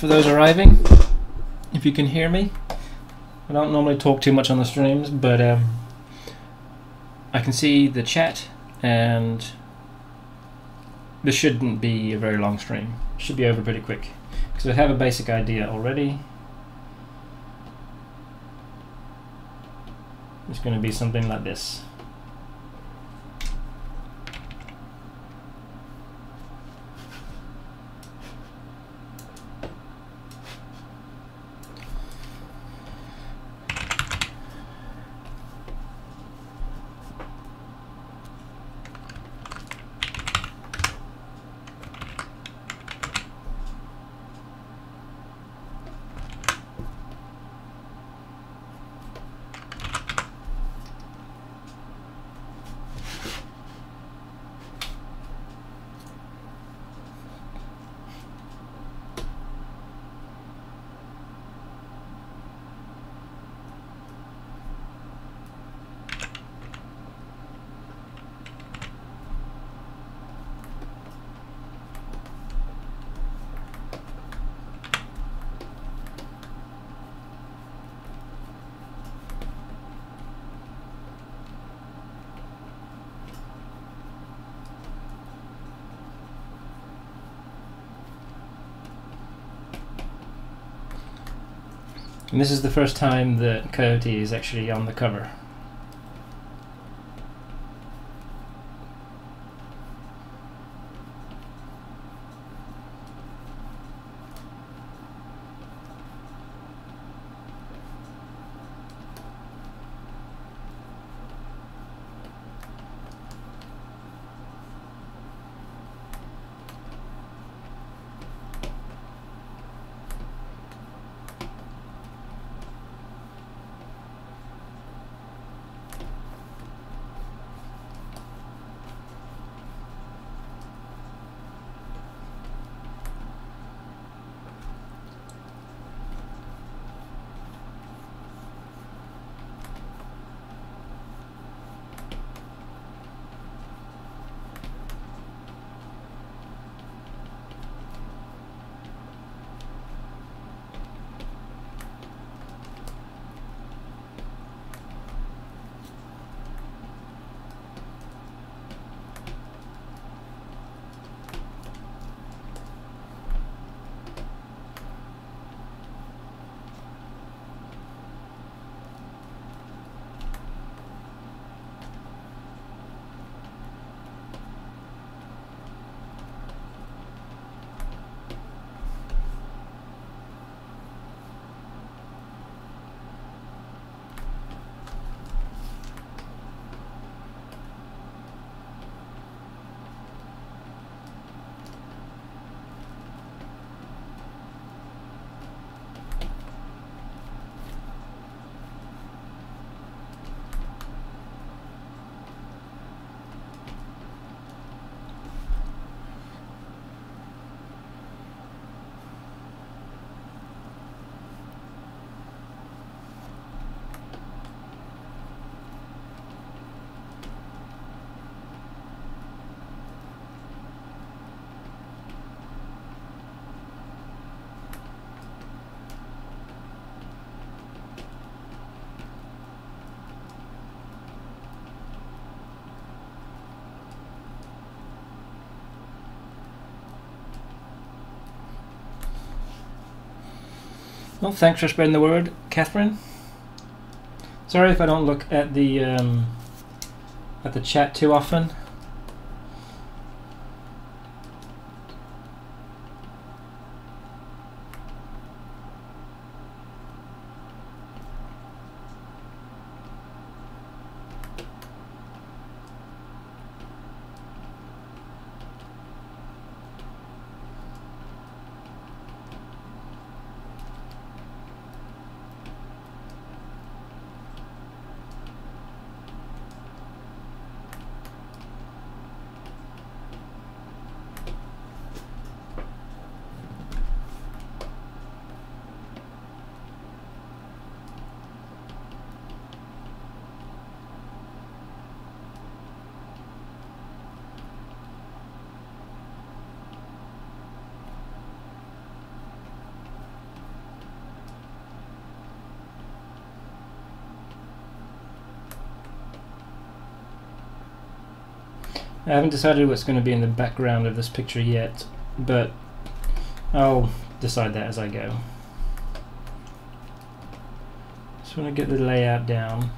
for those arriving. If you can hear me, I don't normally talk too much on the streams, but I can see the chat, and this shouldn't be a very long stream. It should be over pretty quick because I have a basic idea already. It's going to be something like this. And this is the first time that Coyote is actually on the cover. Well, thanks for spreading the word, Catherine. Sorry if I don't look at the chat too often. I haven't decided what's going to be in the background of this picture yet, but I'll decide that as I go. Just want to get the layout down.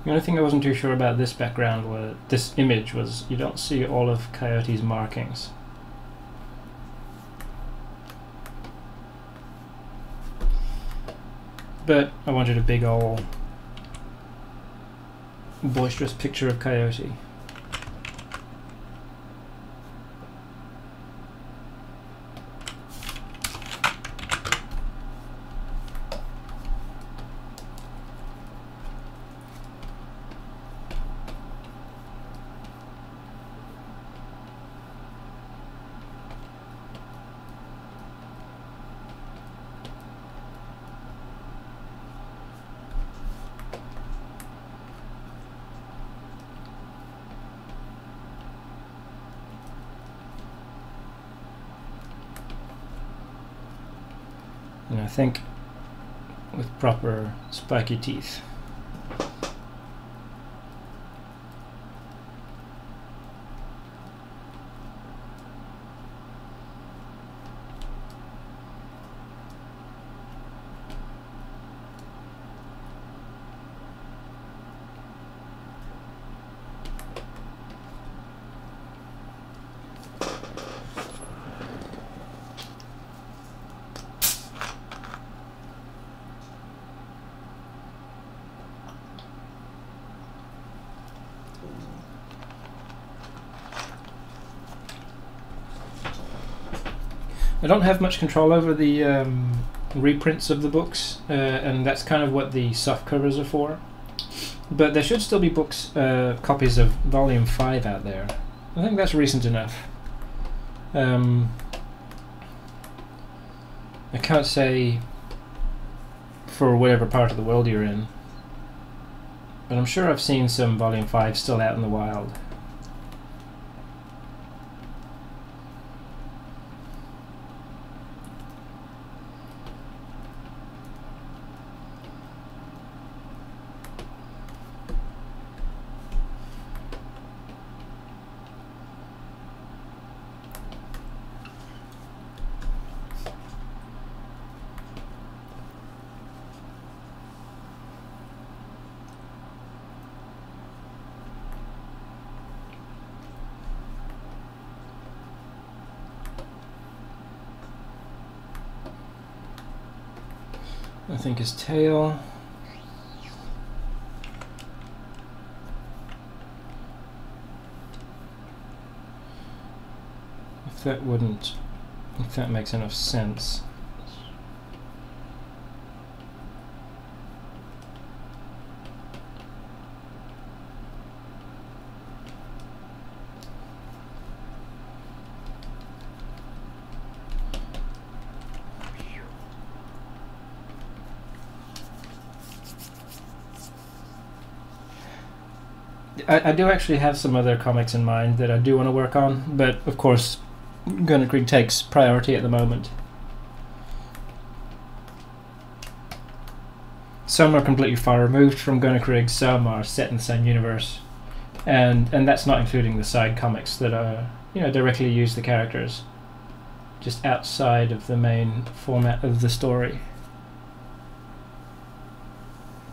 The only thing I wasn't too sure about this background was this image was you don't see all of Coyote's markings. But I wanted a big old boisterous picture of Coyote. And I think with proper spiky teeth. I don't have much control over the reprints of the books, and that's kind of what the soft covers are for. But there should still be books, copies of Volume 5 out there. I think that's recent enough. I can't say for whatever part of the world you're in, but I'm sure I've seen some Volume 5 still out in the wild. I think his tail. If that makes enough sense. I do actually have some other comics in mind that I do want to work on, but of course Gunnerkrigg takes priority at the moment. Some are completely far removed from Gunnerkrigg, some are set in the same universe, and that's not including the side comics that are, you know, directly use the characters just outside of the main format of the story.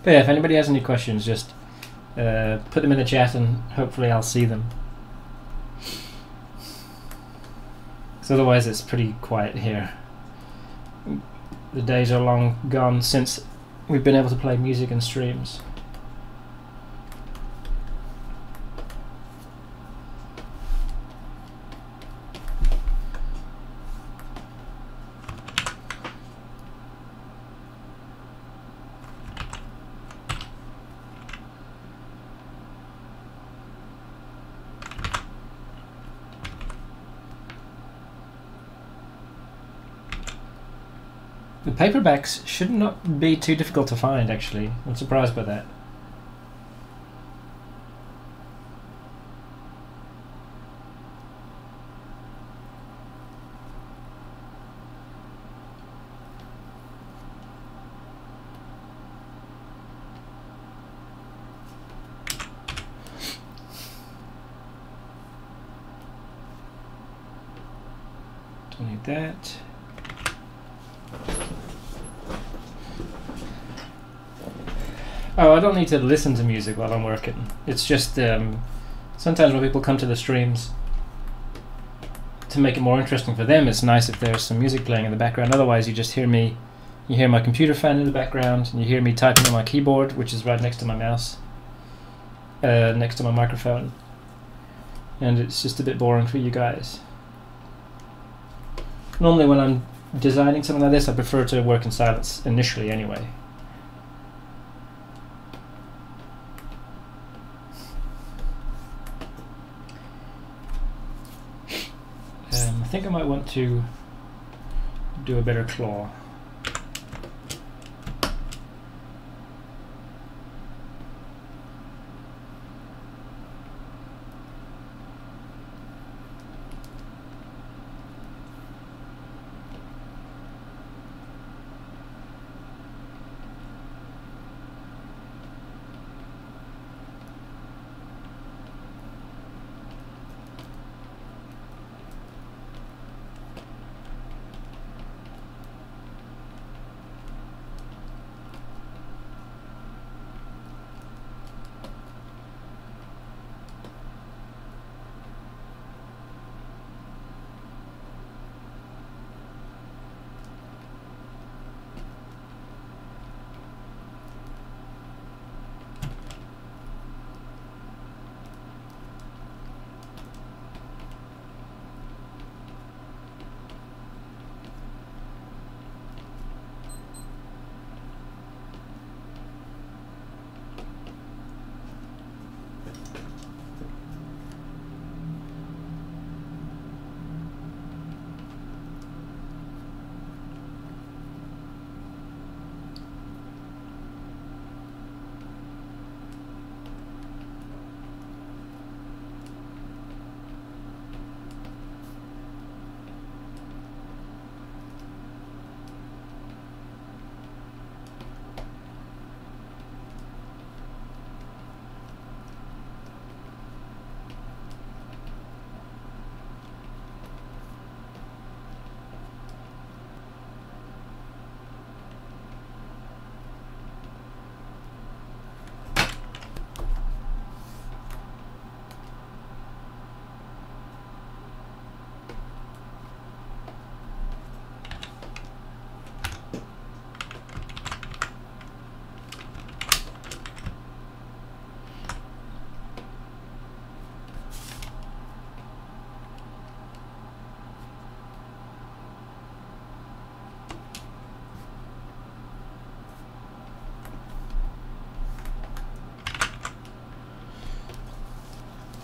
But yeah, if anybody has any questions, just put them in the chat and hopefully I'll see them. Because otherwise it's pretty quiet here. The days are long gone since we've been able to play music and streams. The paperbacks should not be too difficult to find, actually. I'm surprised by that. Don't need that. Oh, I don't need to listen to music while I'm working. It's just sometimes when people come to the streams, to make it more interesting for them, it's nice if there's some music playing in the background. Otherwise, you just hear me. You hear my computer fan in the background, and you hear me typing on my keyboard, which is right next to my mouse, next to my microphone, and it's just a bit boring for you guys. Normally, when I'm designing something like this, I prefer to work in silence initially, anyway. I think I might want to do a better claw.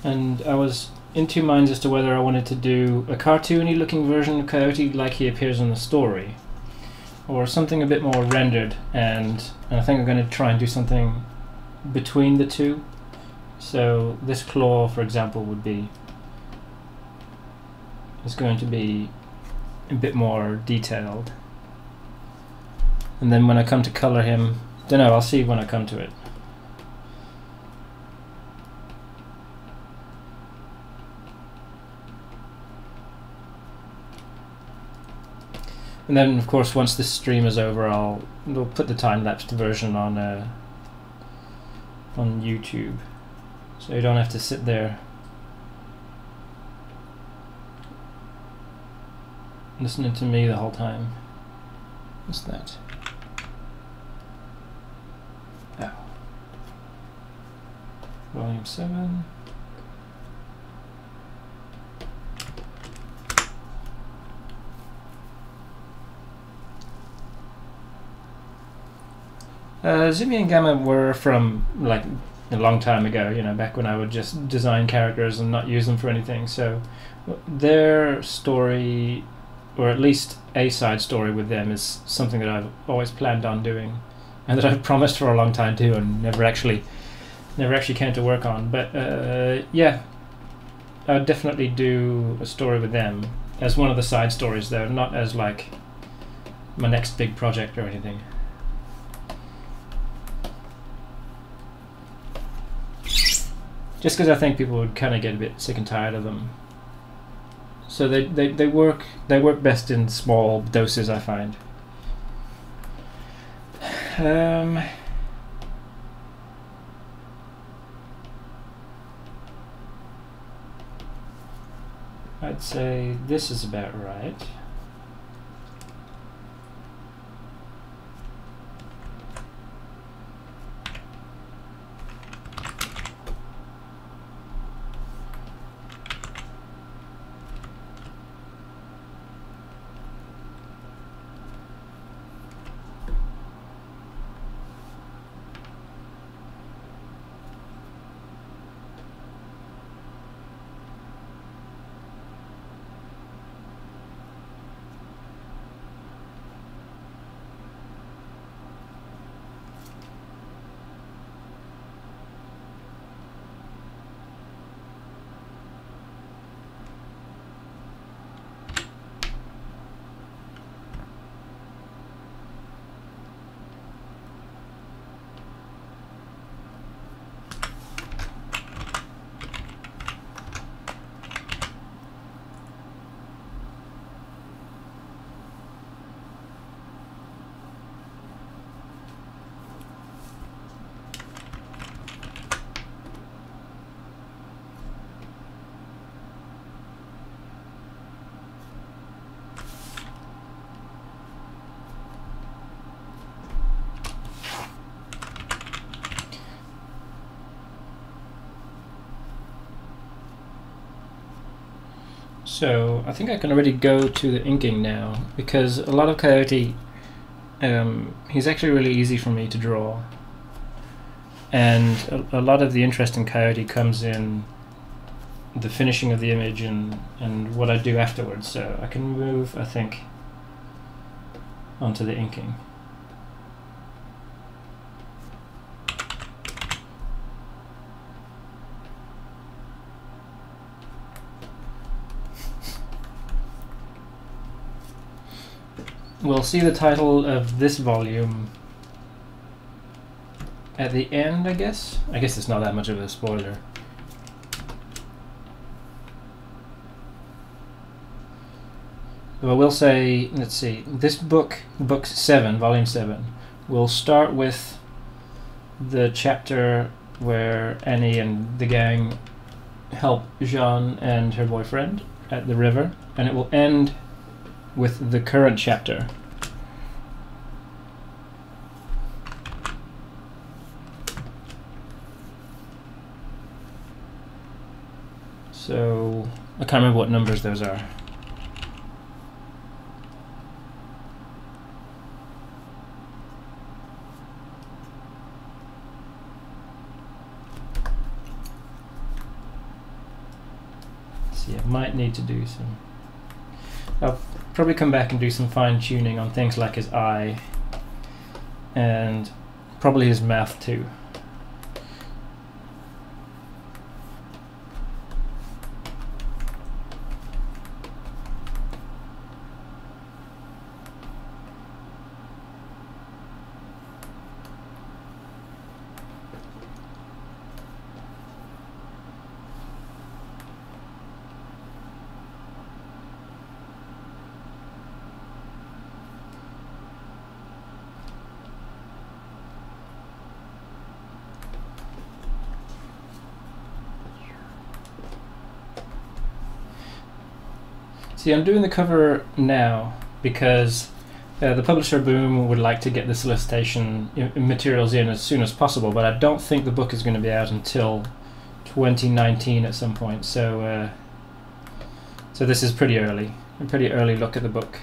And I was in two minds as to whether I wanted to do a cartoony looking version of Coyote like he appears in the story, or something a bit more rendered, and I think I'm going to try and do something between the two. So this claw, for example, is going to be a bit more detailed, and then when I come to color him, don't know, I'll see when I come to it. And then, of course, once this stream is over, we'll put the time-lapsed version on YouTube, so you don't have to sit there listening to me the whole time. What's that? Oh. Volume 7. Zimi and Gamma were from like a long time ago, you know, back when I would just design characters and not use them for anything. So their story or at least a side story with them, is something that I've always planned on doing, and that I've promised for a long time too, and never actually came to work on. But yeah, I'd definitely do a story with them as one of the side stories, though, not as like my next big project or anything. Just because I think people would kind of get a bit sick and tired of them. So they work best in small doses, I find. I'd say this is about right. So I think I can already go to the inking now, because a lot of Coyote, he's actually really easy for me to draw, and a lot of the interest in Coyote comes in the finishing of the image and what I do afterwards. So I can move, I think, onto the inking. We'll see the title of this volume at the end, I guess. I guess it's not that much of a spoiler. But I will say, let's see, this book, book 7, volume 7, will start with the chapter where Annie and the gang help Jeanne and her boyfriend at the river, and it will end with the current chapter. So I can't remember what numbers those are. See, I might need to do some. I'll probably come back and do some fine tuning on things like his eye and probably his mouth too. See, I'm doing the cover now because the publisher Boom would like to get the solicitation materials in as soon as possible, but I don't think the book is going to be out until 2019 at some point. So, so this is pretty early, a pretty early look at the book.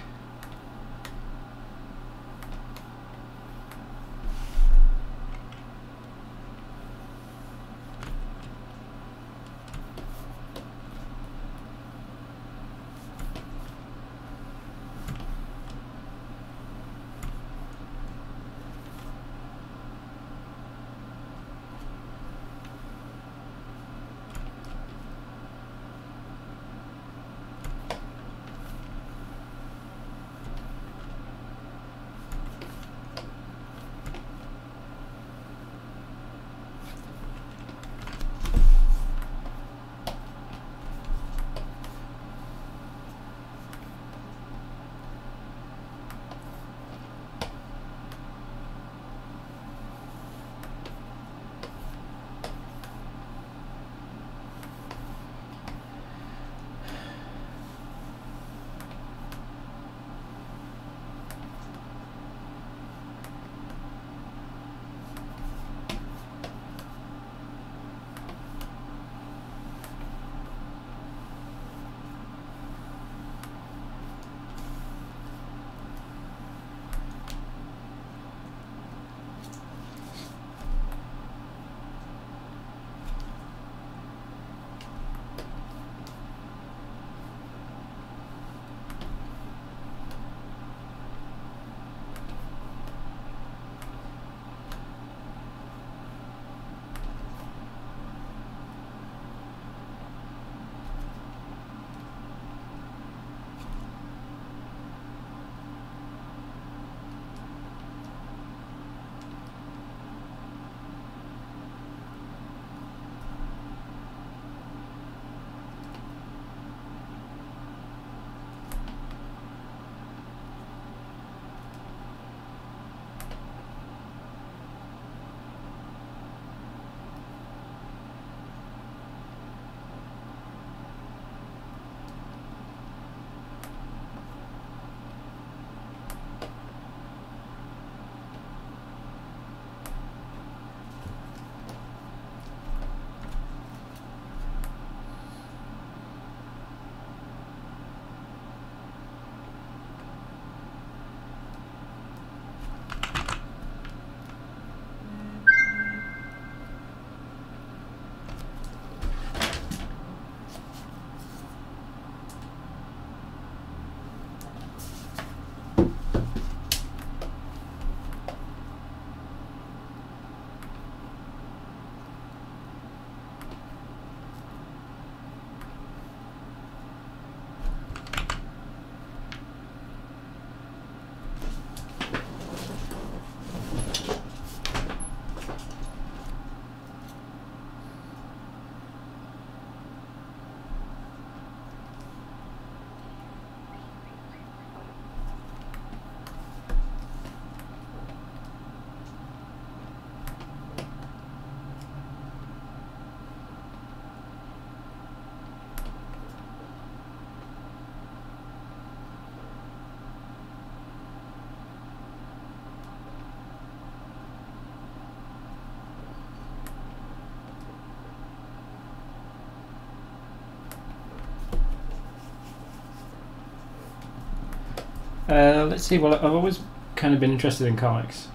Let's see. Well, I've always kind of been interested in comics,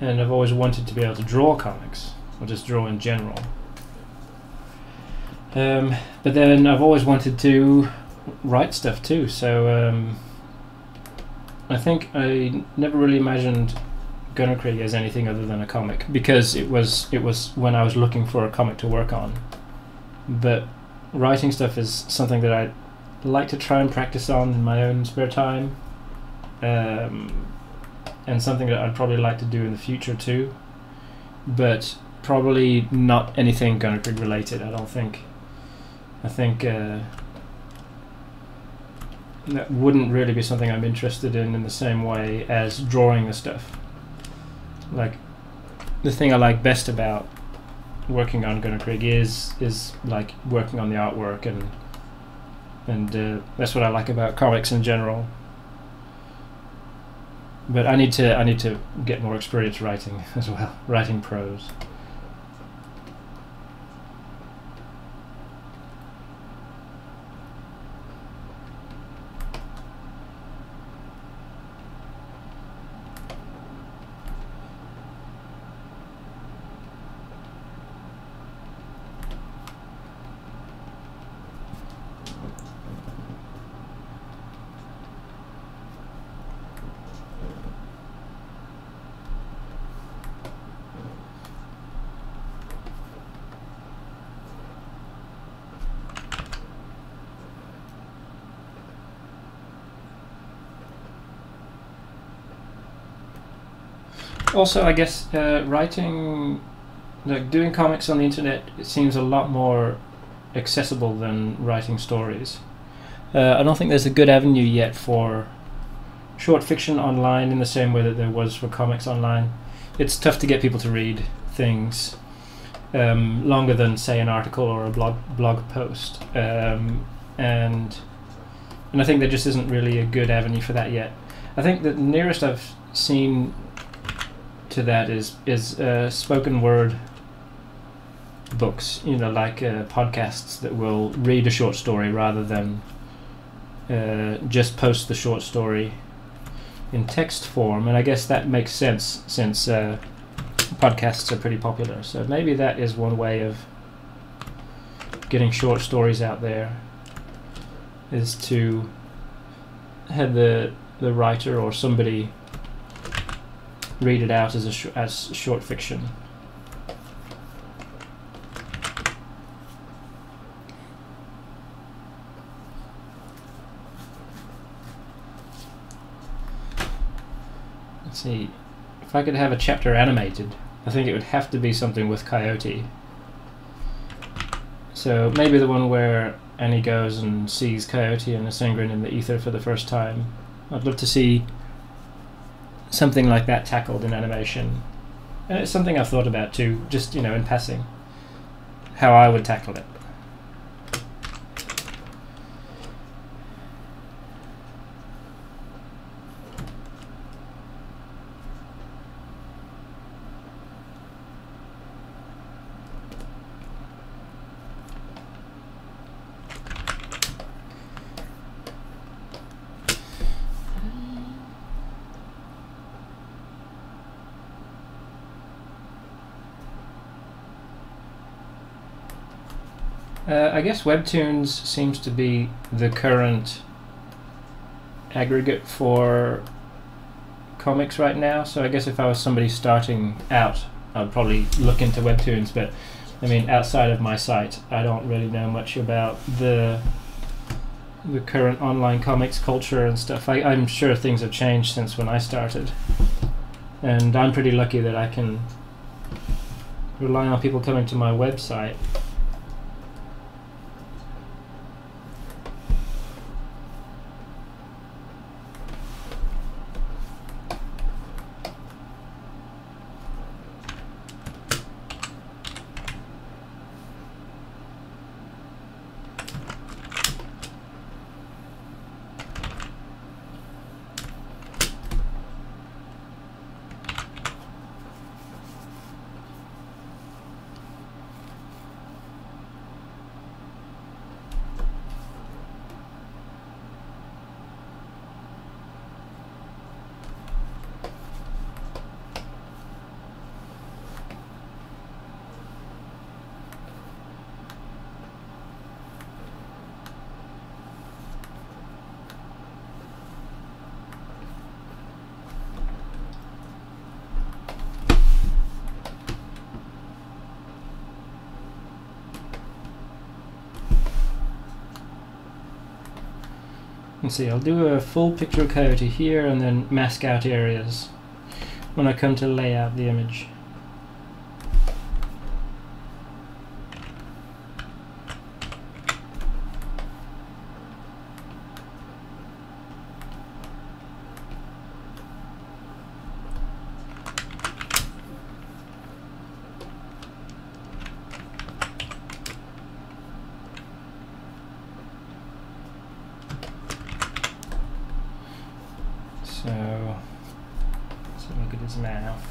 and I've always wanted to be able to draw comics, or just draw in general. But then I've always wanted to write stuff too, so I think I never really imagined Gunnerkrigg as anything other than a comic, because it was when I was looking for a comic to work on. But writing stuff is something that I like to try and practice on in my own spare time, and something that I'd probably like to do in the future too, but probably not anything Gunnerkrigg related, I don't think. I think that wouldn't really be something I'm interested in the same way as drawing the stuff. Like, the thing I like best about working on Gunnerkrigg is like working on the artwork, and that's what I like about comics in general. But I need to get more experience writing as well, writing prose. Also, I guess writing, like doing comics on the internet, it seems a lot more accessible than writing stories. I don't think there's a good avenue yet for short fiction online in the same way that there was for comics online. It's tough to get people to read things longer than, say, an article or a blog post, and I think there just isn't really a good avenue for that yet. I think the nearest I've seen to that is spoken word books, you know, like podcasts that will read a short story rather than just post the short story in text form. And I guess that makes sense since podcasts are pretty popular. So maybe that is one way of getting short stories out there, is to have the writer or somebody read it out as short fiction. Let's see, if I could have a chapter animated, I think it would have to be something with Coyote. So maybe the one where Annie goes and sees Coyote and Asengrin in the ether for the first time. I'd love to see something like that tackled in animation. And it's something I've thought about too, just, you know, in passing, how I would tackle it. I guess Webtoons seems to be the current aggregate for comics right now, so I guess if I was somebody starting out, I'd probably look into Webtoons, but I mean, outside of my site, I don't really know much about the current online comics culture and stuff. I'm sure things have changed since when I started, and I'm pretty lucky that I can rely on people coming to my website. Let's see, I'll do a full picture of Coyote here and then mask out areas when I come to lay out the image. So, let's look at his mouth.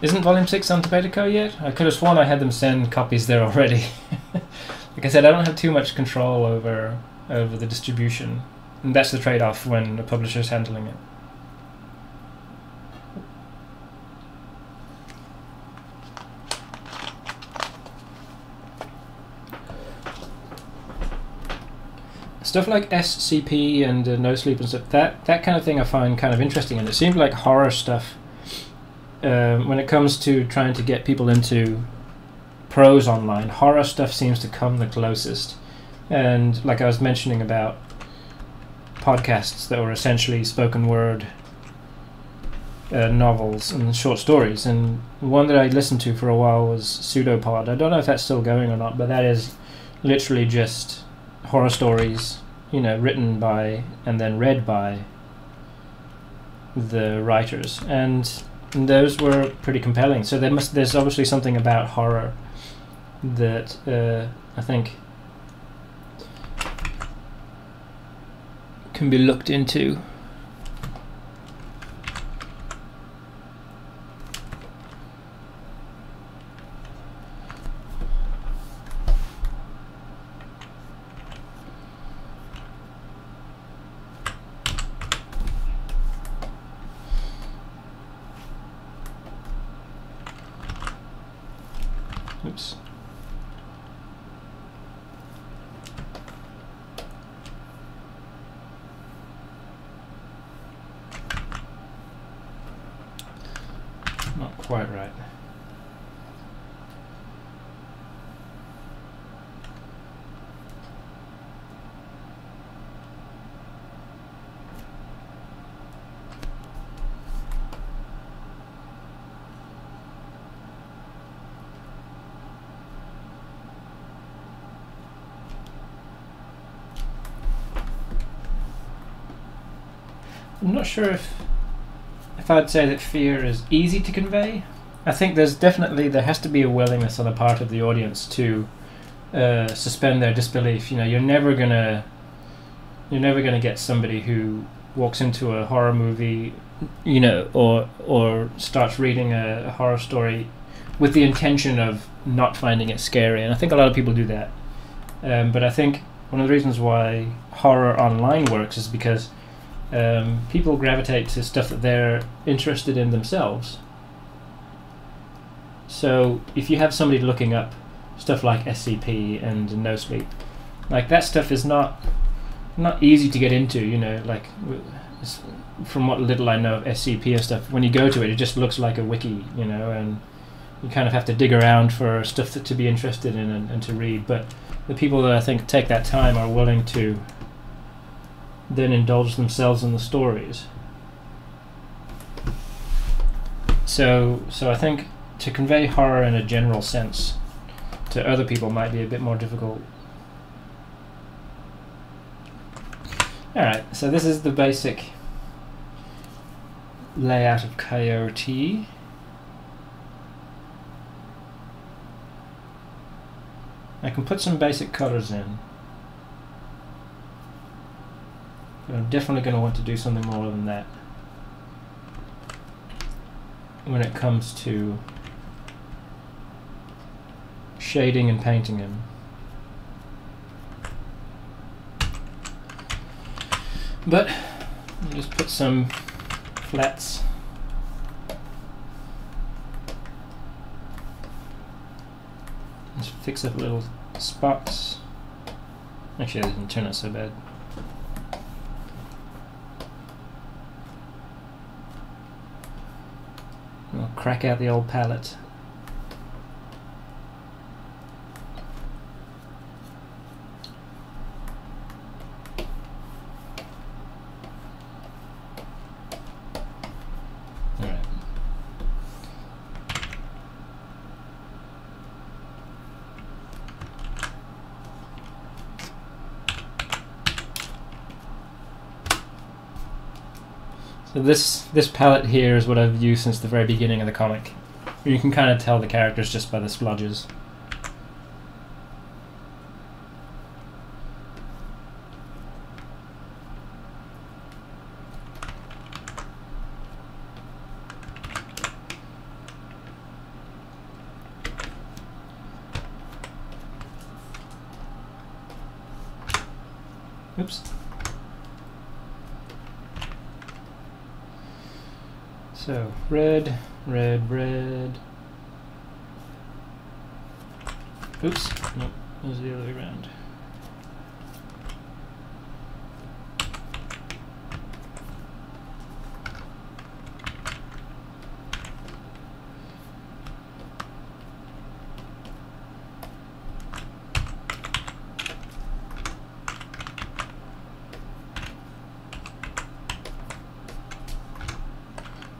Isn't Volume 6 on Topetico yet? I could have sworn I had them send copies there already. Like I said, I don't have too much control over the distribution, and that's the trade-off when the publisher's handling it. Stuff like SCP and No Sleep and stuff, that kind of thing I find kind of interesting, and it seems like horror stuff, when it comes to trying to get people into prose online, horror stuff seems to come the closest. And like I was mentioning about podcasts that were essentially spoken word novels and short stories, and one that I listened to for a while was Pseudopod. I don't know if that's still going or not, but that is literally just horror stories, you know, written by and then read by the writers, and those were pretty compelling. So there's obviously something about horror that I think can be looked into. Oops. Not quite right. I'm not sure if I'd say that fear is easy to convey. I think there has to be a willingness on the part of the audience to suspend their disbelief. You know, you're never gonna get somebody who walks into a horror movie, you know, or starts reading a horror story with the intention of not finding it scary. And I think a lot of people do that. But I think one of the reasons why horror online works is because people gravitate to stuff that they're interested in themselves. So if you have somebody looking up stuff like SCP and No Sleep, like that stuff is not easy to get into, you know, like from what little I know of SCP and stuff, when you go to it, it just looks like a wiki, you know, and you kind of have to dig around for stuff to be interested in and to read. But the people that I think take that time are willing to then indulge themselves in the stories. So I think to convey horror in a general sense to other people might be a bit more difficult. Alright, so this is the basic layout of Coyote. I can put some basic colors in. But I'm definitely going to want to do something more than that when it comes to shading and painting him. But I'll just put some flats. Just fix up little spots. Actually, that didn't turn out so bad. I'll crack out the old palette. So this palette here is what I've used since the very beginning of the comic. You can kind of tell the characters just by the splodges. Oops. So, red, red, red. Oops, nope, that was the other way around.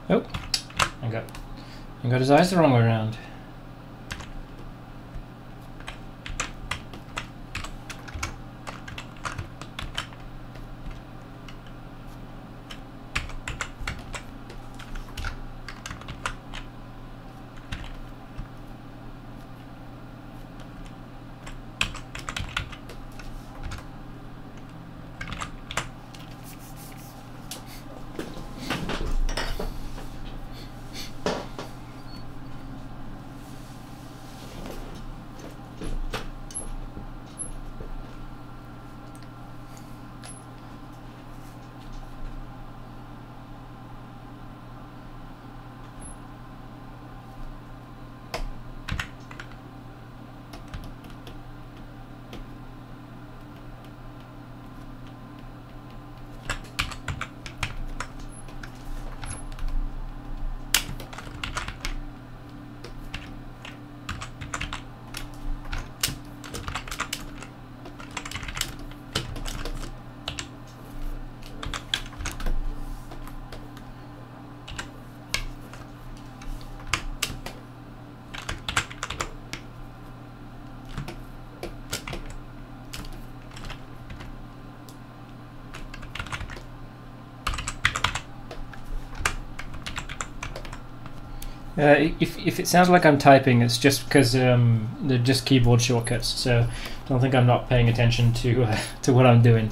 Oh, I got his eyes the wrong way around. If it sounds like I'm typing, it's just because they're just keyboard shortcuts. So don't think I'm not paying attention to what I'm doing.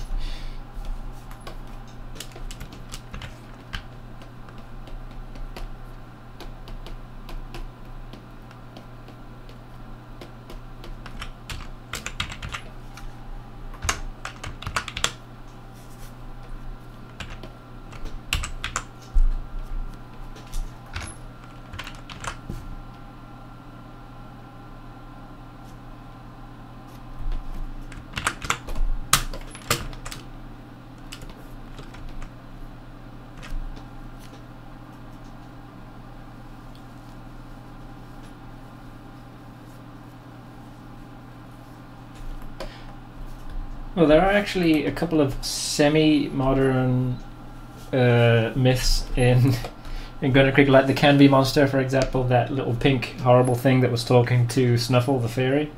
Well, there are actually a couple of semi-modern myths in Gunnerkrigg, like the Canby monster, for example, that little pink horrible thing that was talking to Snuffle the fairy.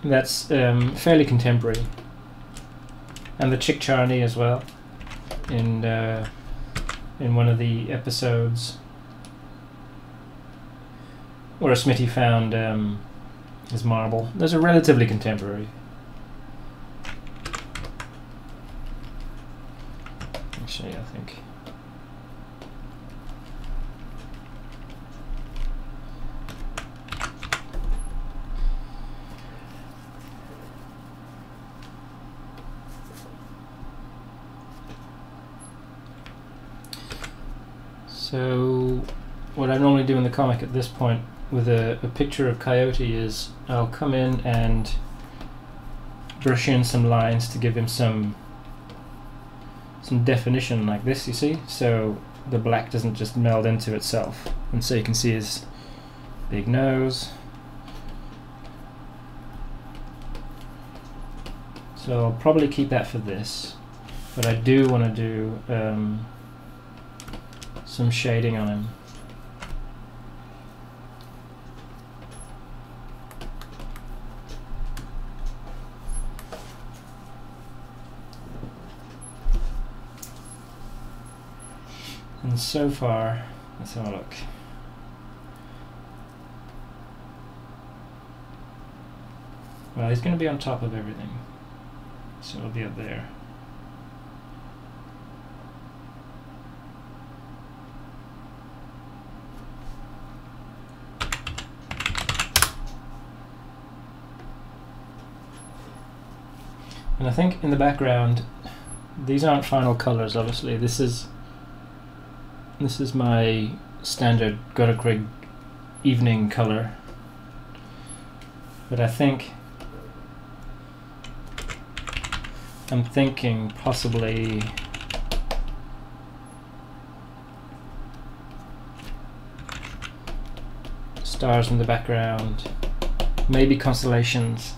That's fairly contemporary. And the Chick Charney as well, in one of the episodes where Smitty found his marble. Those are relatively contemporary. actually, I think. So what I normally do in the comic at this point with a picture of Coyote is I'll come in and brush in some lines to give him some definition like this, you see, so the black doesn't just meld into itself. And so you can see his big nose. So I'll probably keep that for this, but I do want to do some shading on him. And so far, let's have a look. Well, he's going to be on top of everything, so it'll be up there. And I think in the background, these aren't final colors, obviously. This is my standard Gunnerkrigg evening color. But I'm thinking possibly stars in the background, maybe constellations.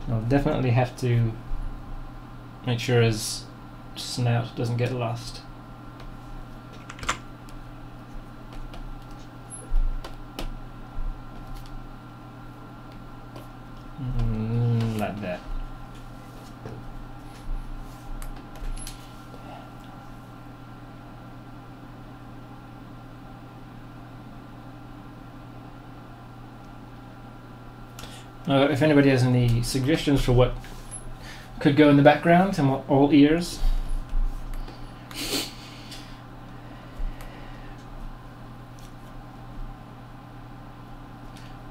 I'll definitely have to make sure his snout doesn't get lost. Like that. If anybody has any suggestions for what could go in the background and what all ears.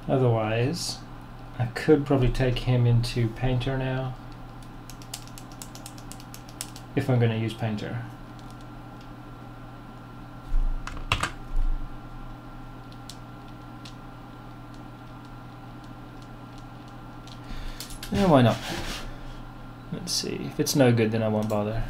Otherwise, I could probably take him into Painter now, if I'm going to use Painter. Yeah, why not? Let's see. If it's no good, then I won't bother.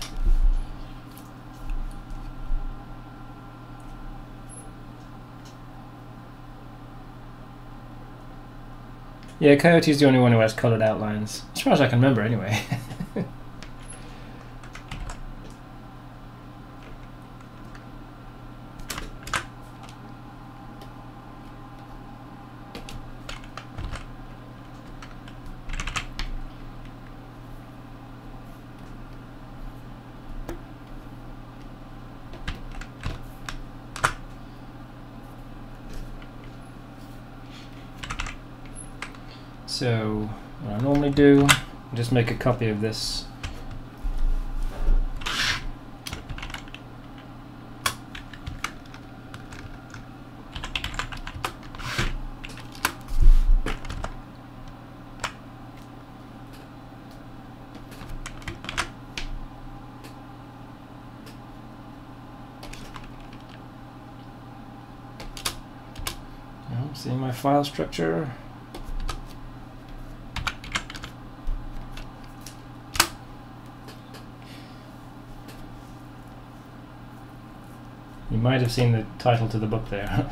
Yeah, Coyote's the only one who has colored outlines, as far as I can remember anyway. So what I normally do, just make a copy of this. See my file structure. You might have seen the title to the book there.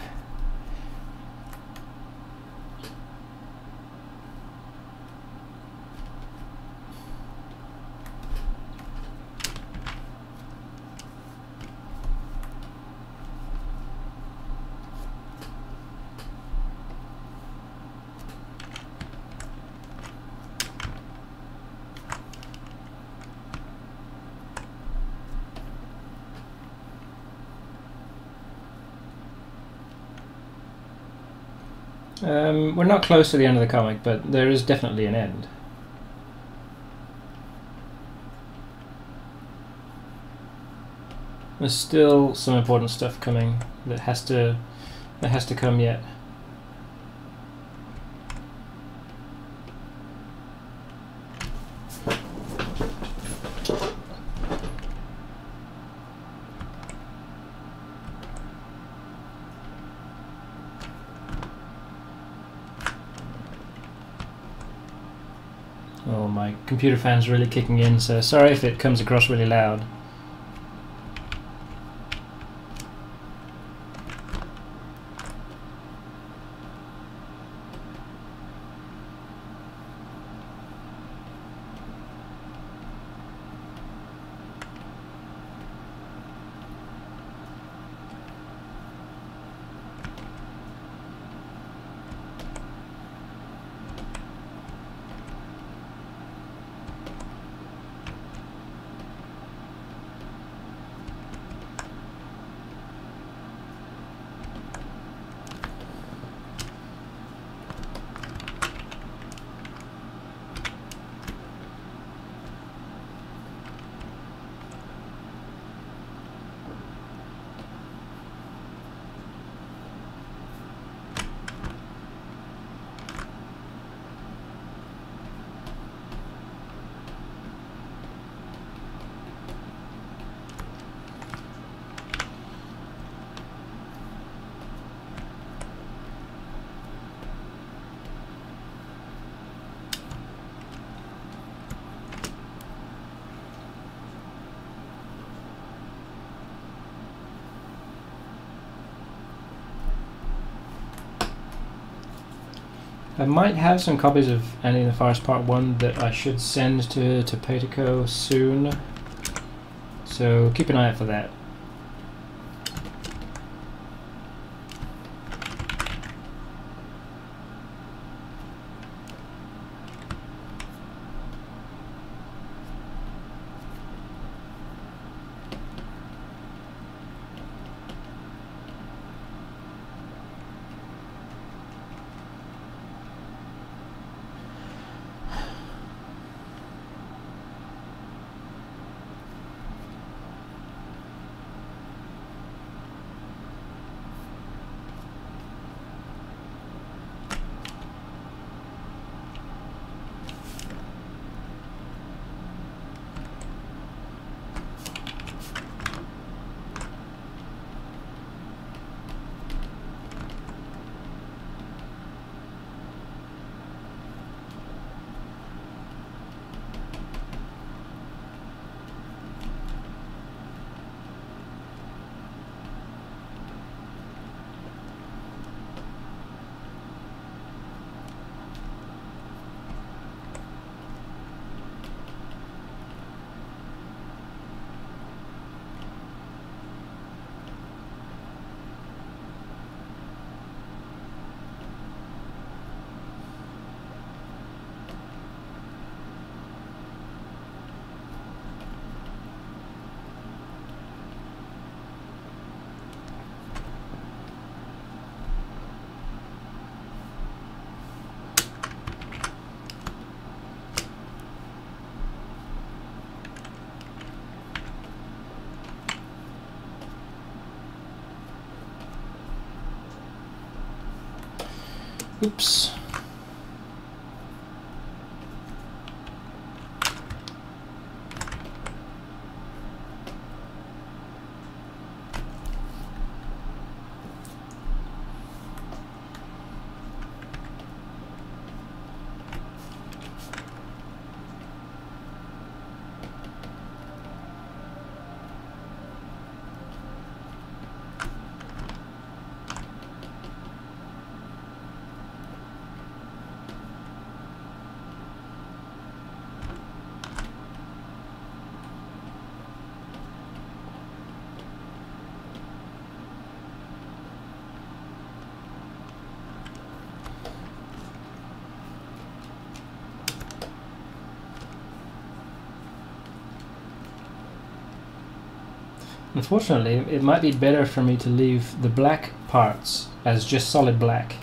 We're not close to the end of the comic, but there is definitely an end. There's still some important stuff coming that has to come yet. Oh, my computer fan's really kicking in, so sorry if it comes across really loud. I might have some copies of Annie and the Forest Part 1 that I should send to Pataco soon, so keep an eye out for that. Oops. Unfortunately, it might be better for me to leave the black parts as just solid black,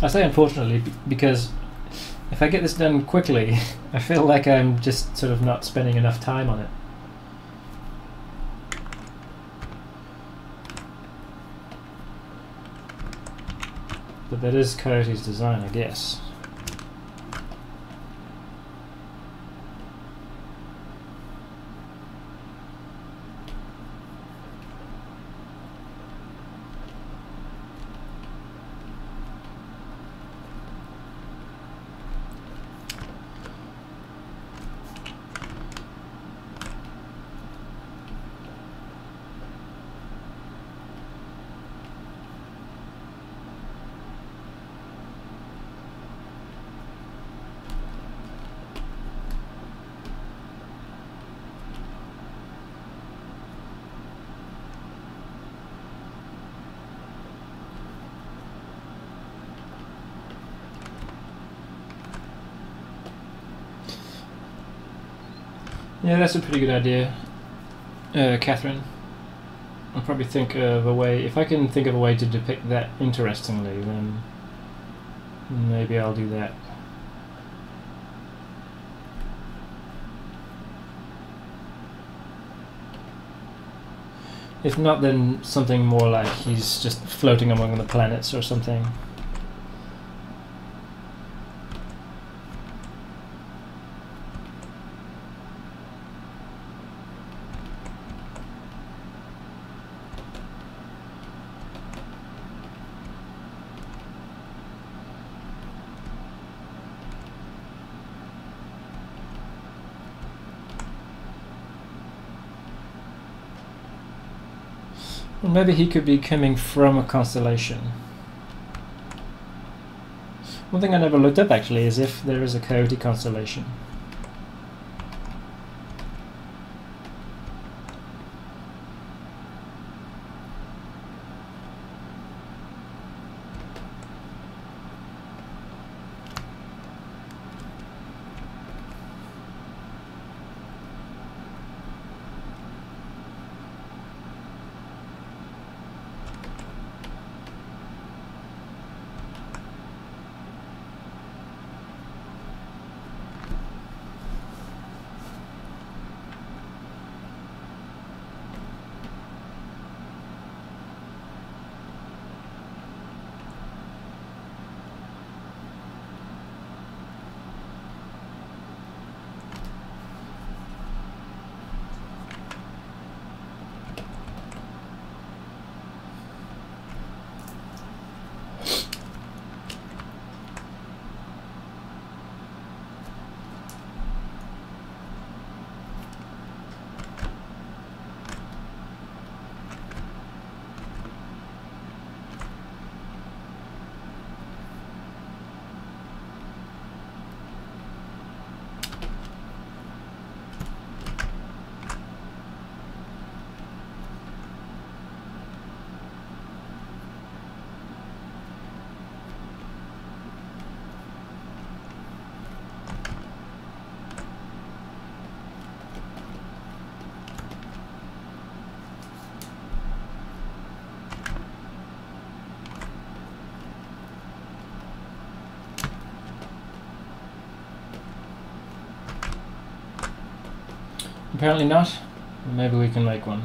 I say unfortunately because if I get this done quickly, I feel like I'm just sort of not spending enough time on it. But that is Coyote's design, I guess. Yeah, that's a pretty good idea, Catherine. I'll probably think of a way, if I can think of a way to depict that interestingly, then maybe I'll do that. If not, then something more like he's just floating among the planets or something. Well, maybe he could be coming from a constellation. One thing I never looked up actually is if there is a Coyote constellation. Apparently not. Maybe we can make one.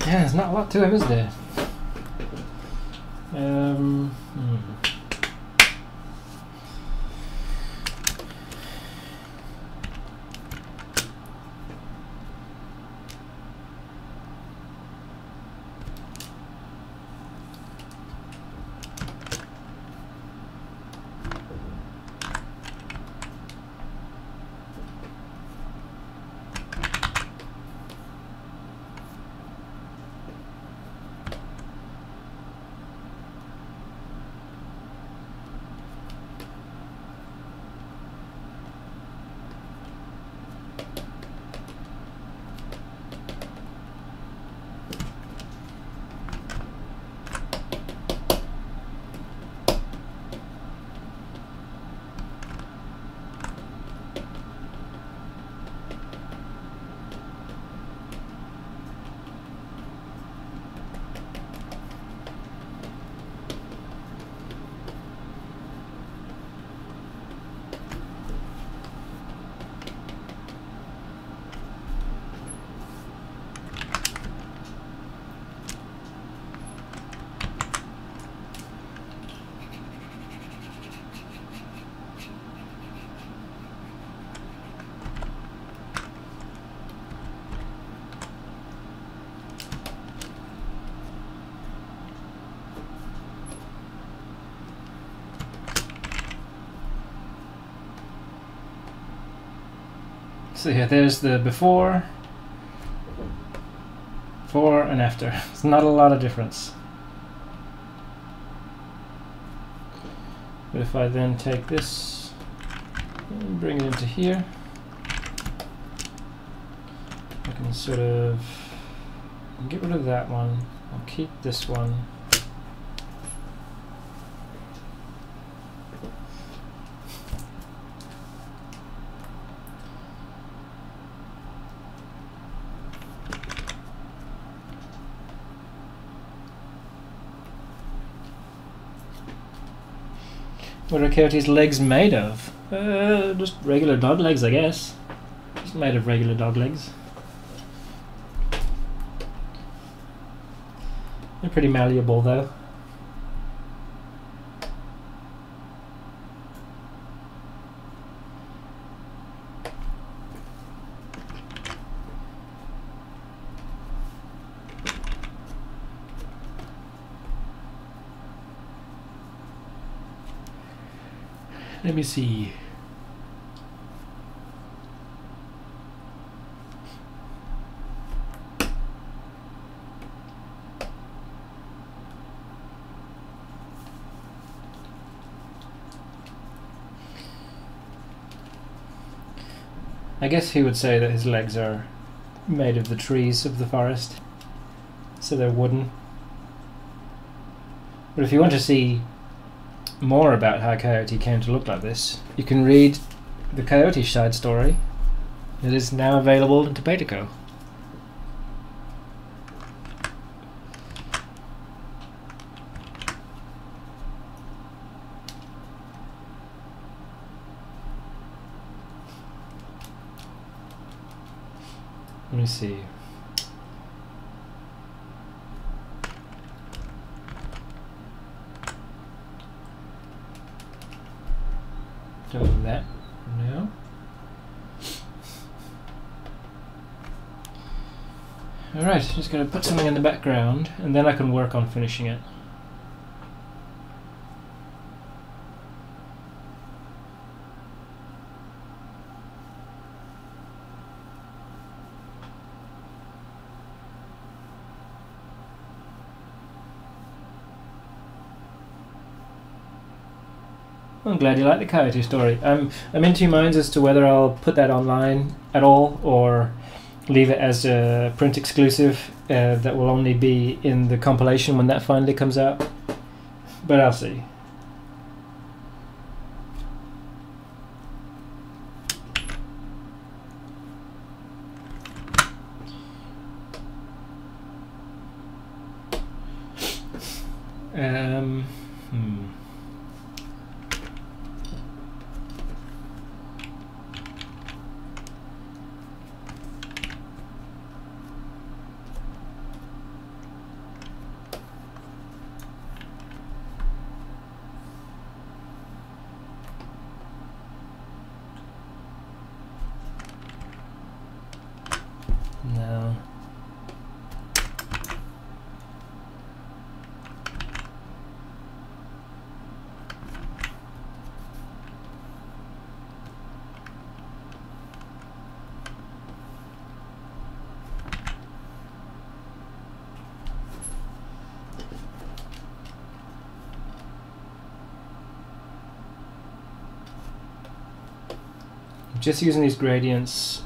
Yeah, there's not a lot to him, is there? So yeah, there's the before and after. It's not a lot of difference. But if I then take this and bring it into here, I can sort of get rid of that one. I'll keep this one. What are Coyote's legs made of? Just regular dog legs, I guess. Just made of regular dog legs. They're pretty malleable though. Let me see. I guess he would say that his legs are made of the trees of the forest, so they're wooden. But if you want to see more about how Coyote came to look like this, you can read the Coyote side story. It is now available in Topetico. Let me see. Do that now. Alright, just going to put something in the background and then I can work on finishing it. I'm glad you like the Coyote story. I'm in two minds as to whether I'll put that online at all or leave it as a print exclusive that will only be in the compilation when that finally comes out. But I'll see. just using these gradients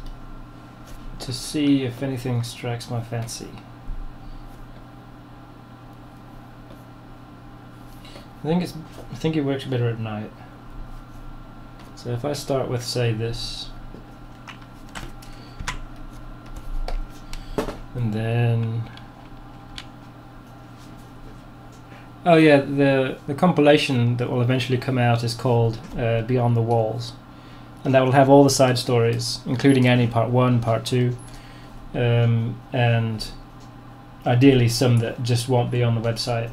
to see if anything strikes my fancy. I think it works better at night. So if I start with, say, this, and then, oh yeah, the compilation that will eventually come out is called Beyond the Walls, and that will have all the side stories, including any part 1, part 2, and ideally some that just won't be on the website.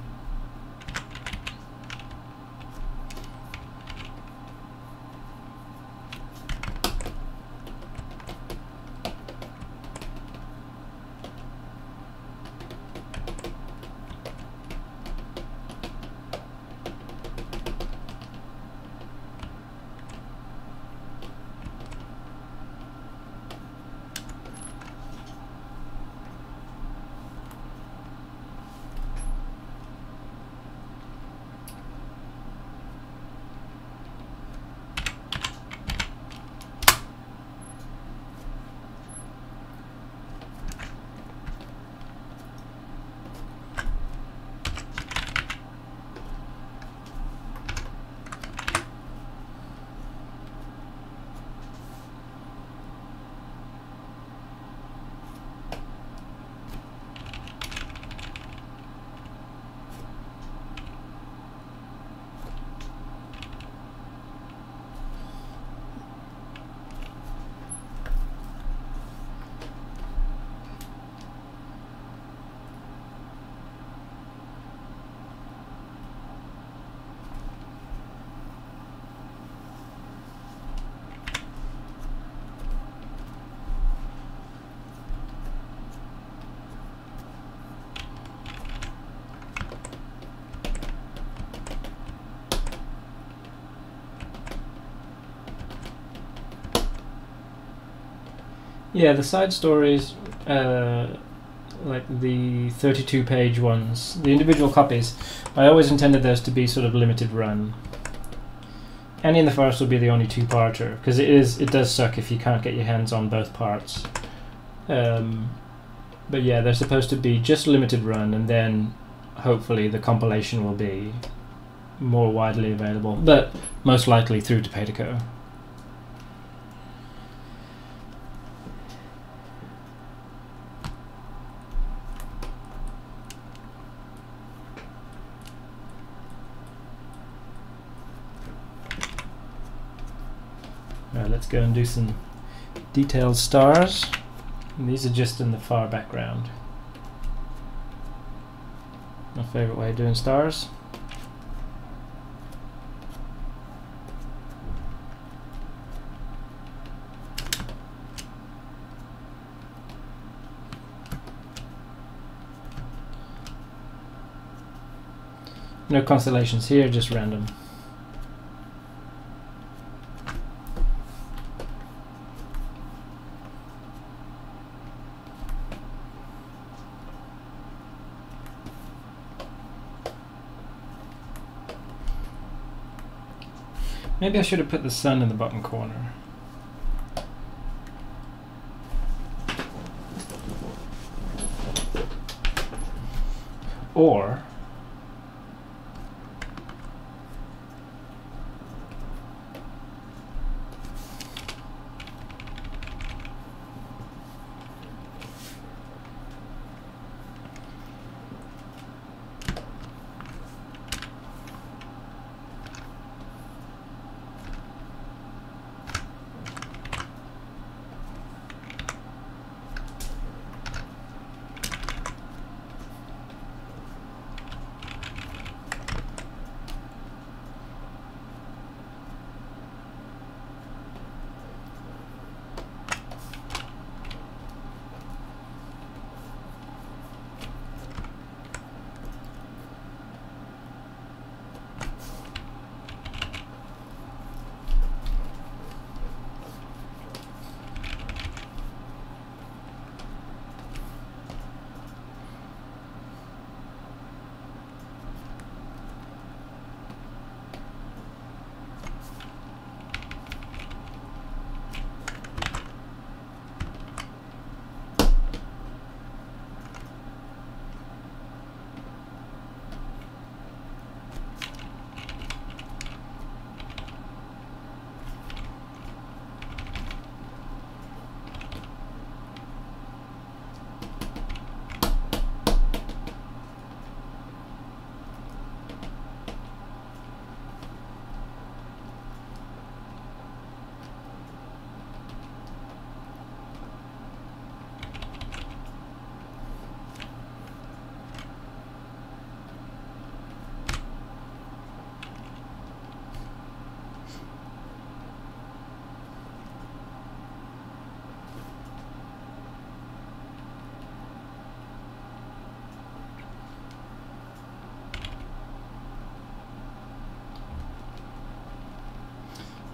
Yeah, the side stories, like the 32-page ones, the individual copies, I always intended those to be sort of limited run. Any in the Forest will be the only two-parter, because it does suck if you can't get your hands on both parts. But yeah, they're supposed to be just limited run, and then hopefully the compilation will be more widely available, but most likely through to Pay-to-Co. Let's go and do some detailed stars. And these are just in the far background. My favorite way of doing stars. No constellations here, just random. Maybe I should have put the sun in the bottom corner. Or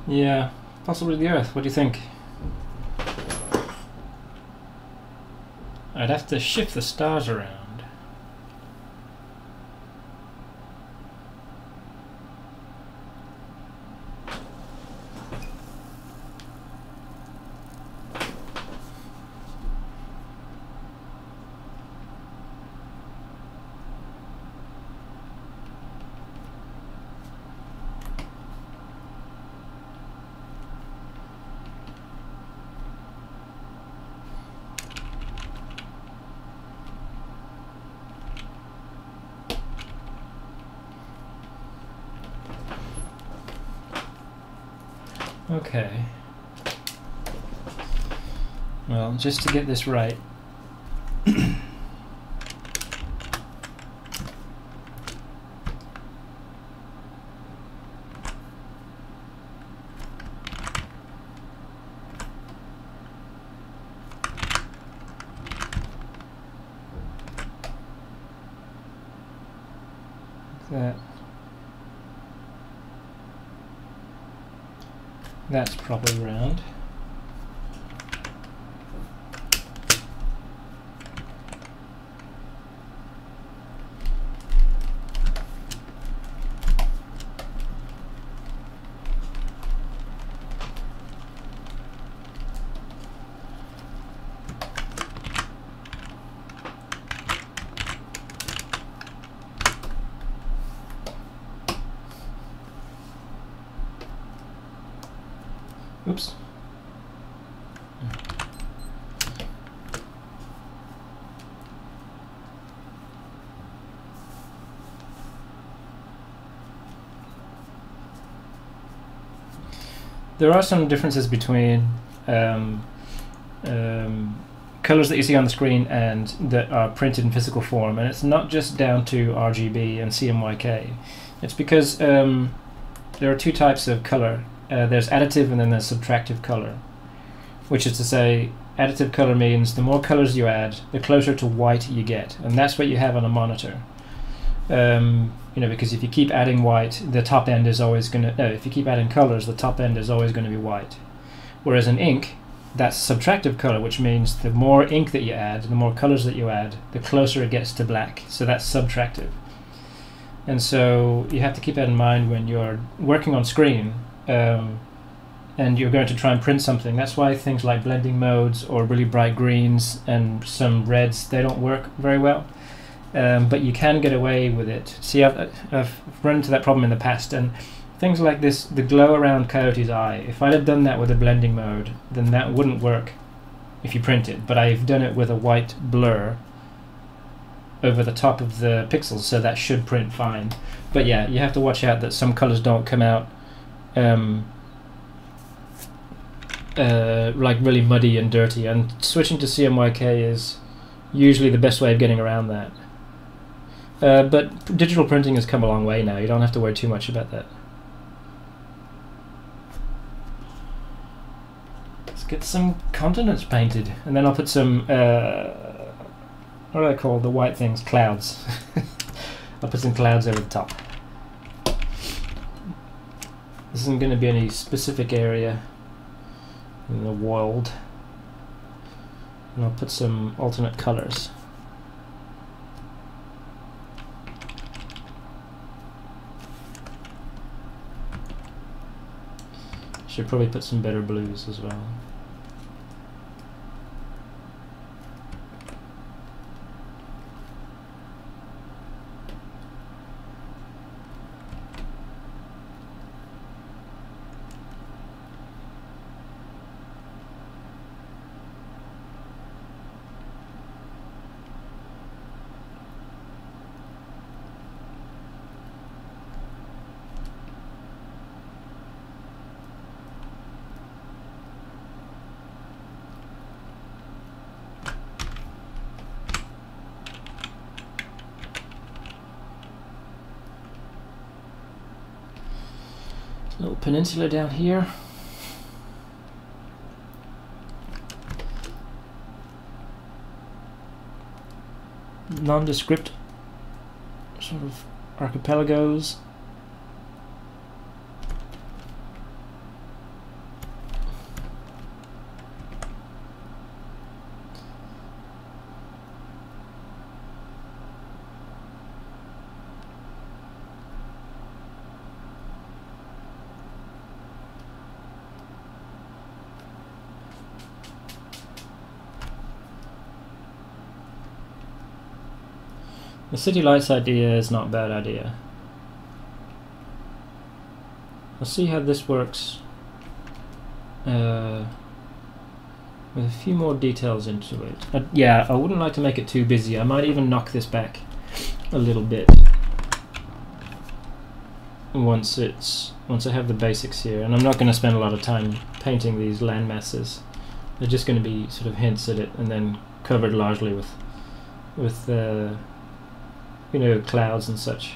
Yeah, possibly the Earth. What do you think? I'd have to shift the stars around. Okay. Well, just to get this right. That's probably round. Oops. There are some differences between colors that you see on the screen and that are printed in physical form, and it's not just down to RGB and CMYK. It's because there are two types of color. There's additive and then there's subtractive color, which is to say additive color means the more colors you add, the closer to white you get, and that's what you have on a monitor. You know, because if you keep adding white, the top end is always going to, no, if you keep adding colors, the top end is always going to be white. Whereas in ink, that's subtractive color, which means the more ink that you add, the more colors that you add, the closer it gets to black. So that's subtractive. And so you have to keep that in mind when you're working on screen and you're going to try and print something. That's why things like blending modes or really bright greens and some reds, they don't work very well. But you can get away with it. See, I've run into that problem in the past, and things like this, the glow around Coyote's eye, if I'd have done that with a blending mode, then that wouldn't work if you print it. But I've done it with a white blur over the top of the pixels, so that should print fine. But yeah, you have to watch out that some colors don't come out like really muddy and dirty, and switching to CMYK is usually the best way of getting around that. But digital printing has come a long way now. You don't have to worry too much about that. Let's get some continents painted, and then I'll put some what do I call the white things? Clouds. I'll put some clouds over the top. This isn't going to be any specific area in the world, and I'll put some alternate colors. Should probably put some better blues as well. Little peninsula down here. Nondescript sort of archipelagos. The city lights idea is not a bad idea. I'll see how this works with a few more details into it. Yeah, I wouldn't like to make it too busy. I might even knock this back a little bit once I have the basics here, and I'm not going to spend a lot of time painting these land masses. They're just going to be sort of hints at it, and then covered largely with you know, clouds and such.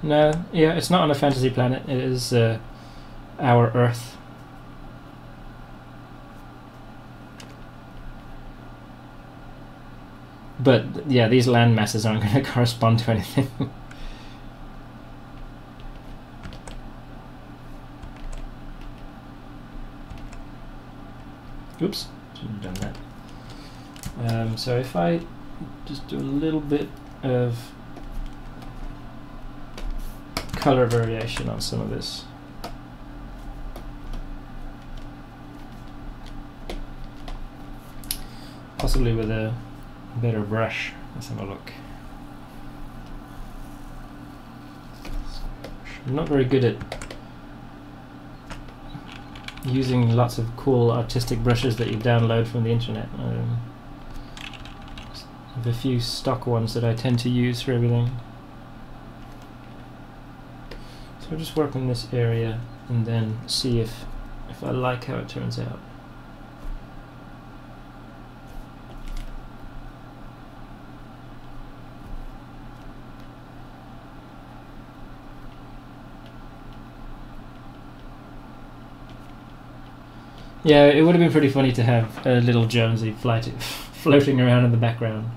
No, yeah, it's not on a fantasy planet. It is our Earth. But yeah, these land masses aren't going to correspond to anything. Oops, shouldn't have done that. So if I just do a little bit of color variation on some of this. Possibly with a better brush. Let's have a look. I'm not very good at using lots of cool artistic brushes that you download from the internet. I have a few stock ones that I tend to use for everything. So I'll just work on this area and then see if I like how it turns out. Yeah, it would have been pretty funny to have a little Jonesy floating around in the background.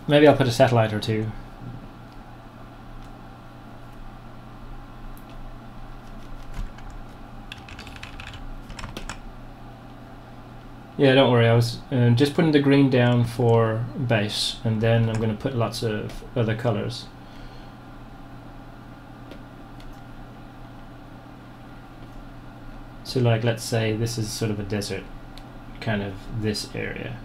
Maybe I'll put a satellite or two. Yeah, don't worry, I was just putting the green down for base, and then I'm going to put lots of other colors. So like, let's say this is sort of a desert, kind of this area.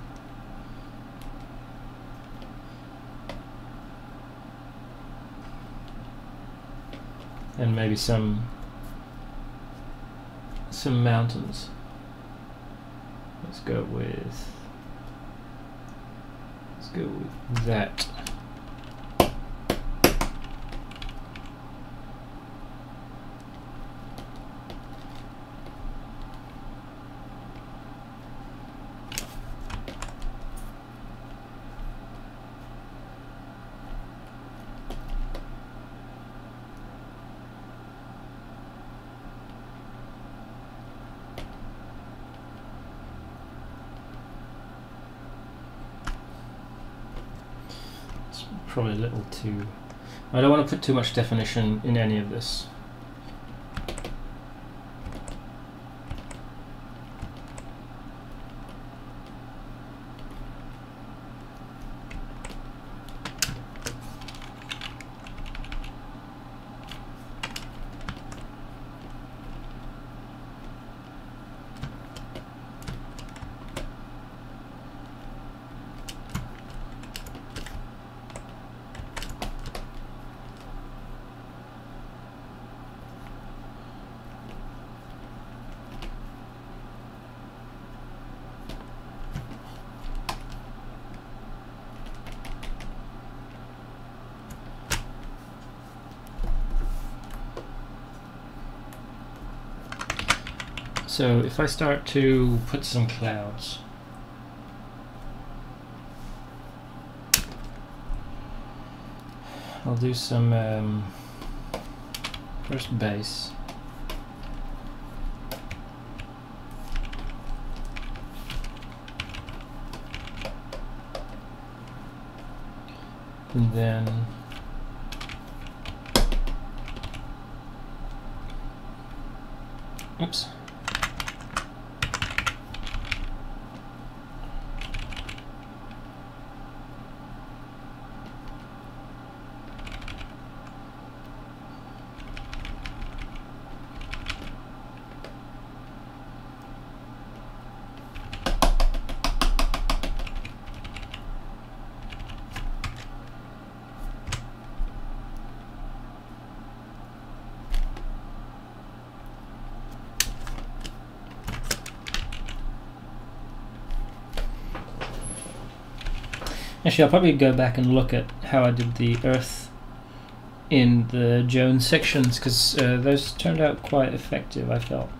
And maybe some mountains. Let's go with that. Probably a little too... I don't want to put too much definition in any of this. So if I start to put some clouds, I'll do some first base. And then oops. Actually, I'll probably go back and look at how I did the earth in the Jones sections, because those turned out quite effective, I felt.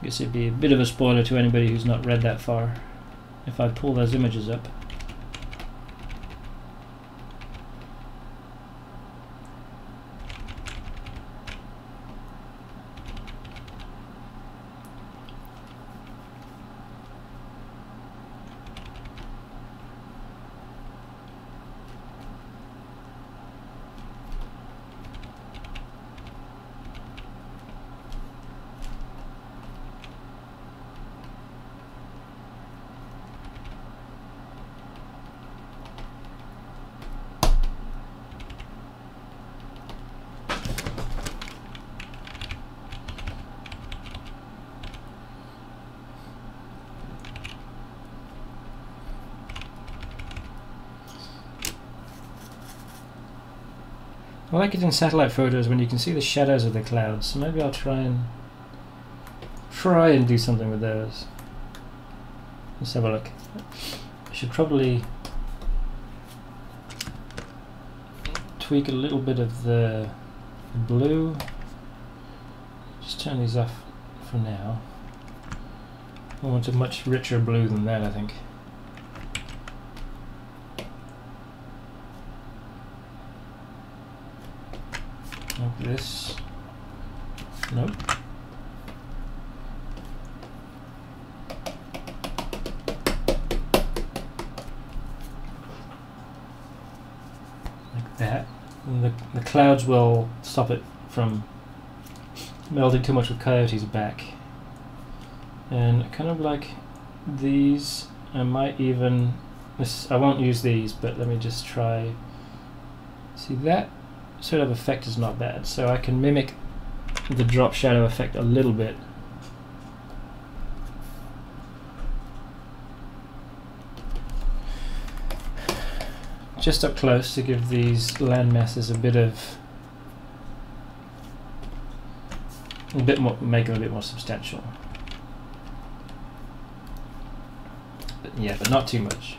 I guess it'd be a bit of a spoiler to anybody who's not read that far if I pull those images up. I like it in satellite photos when you can see the shadows of the clouds, so maybe I'll try and do something with those. Let's have a look. I should probably tweak a little bit of the blue. Just turn these off for now. I want a much richer blue than that, I think. Like this. Nope. Like that. And the clouds will stop it from melding too much with Coyote's back. And kind of like these, I might even, I won't use these, but let me just try. See, that sort of effect is not bad, so I can mimic the drop shadow effect a little bit. Just up close to give these land masses a bit more, make them a bit more substantial. But yeah, but not too much.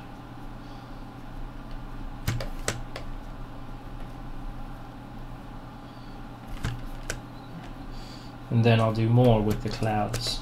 And then I'll do more with the clouds.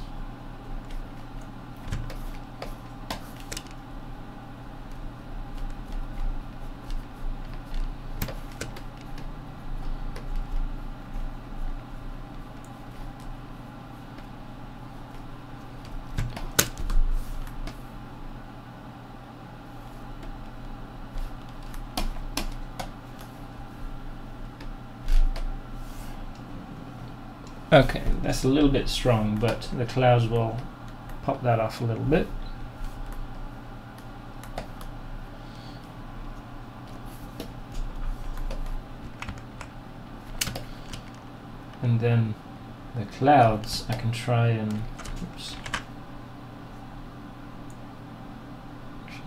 Okay, that's a little bit strong, but the clouds will pop that off a little bit. And then the clouds, I can try and, oops,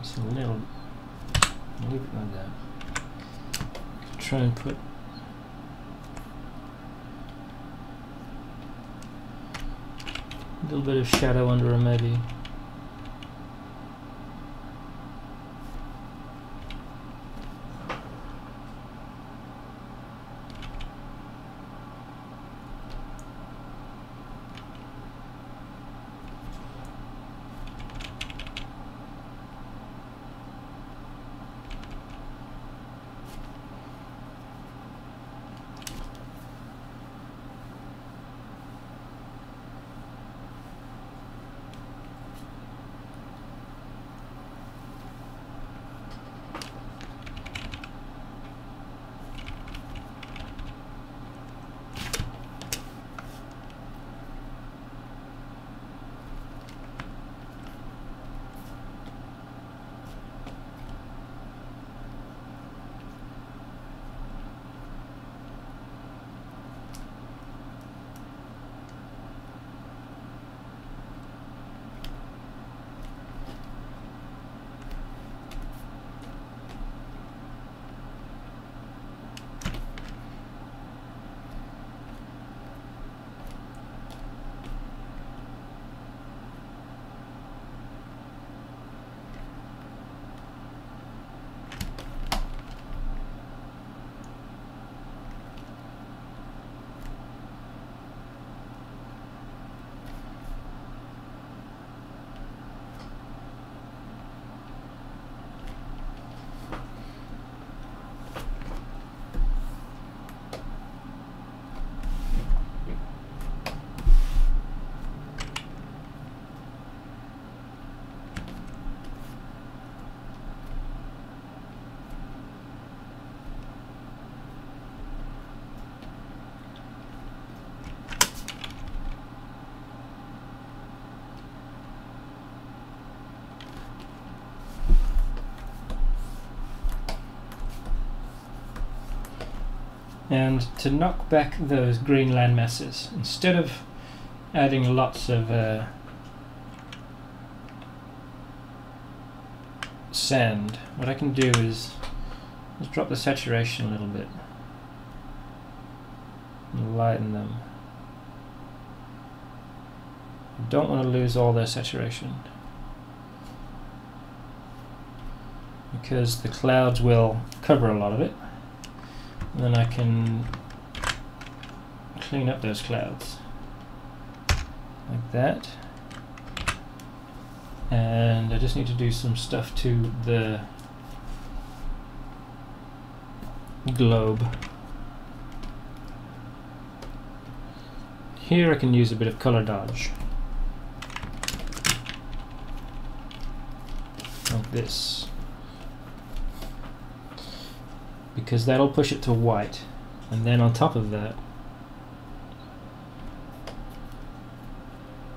just a little, leave it like that. Try and put a little bit of shadow under them, maybe. And to knock back those green land masses, instead of adding lots of sand, what I can do is just drop the saturation a little bit and lighten them. I don't want to lose all their saturation, because the clouds will cover a lot of it. And then I can clean up those clouds like that. And I just need to do some stuff to the globe. Here I can use a bit of color dodge, like this, because that'll push it to white. And then on top of that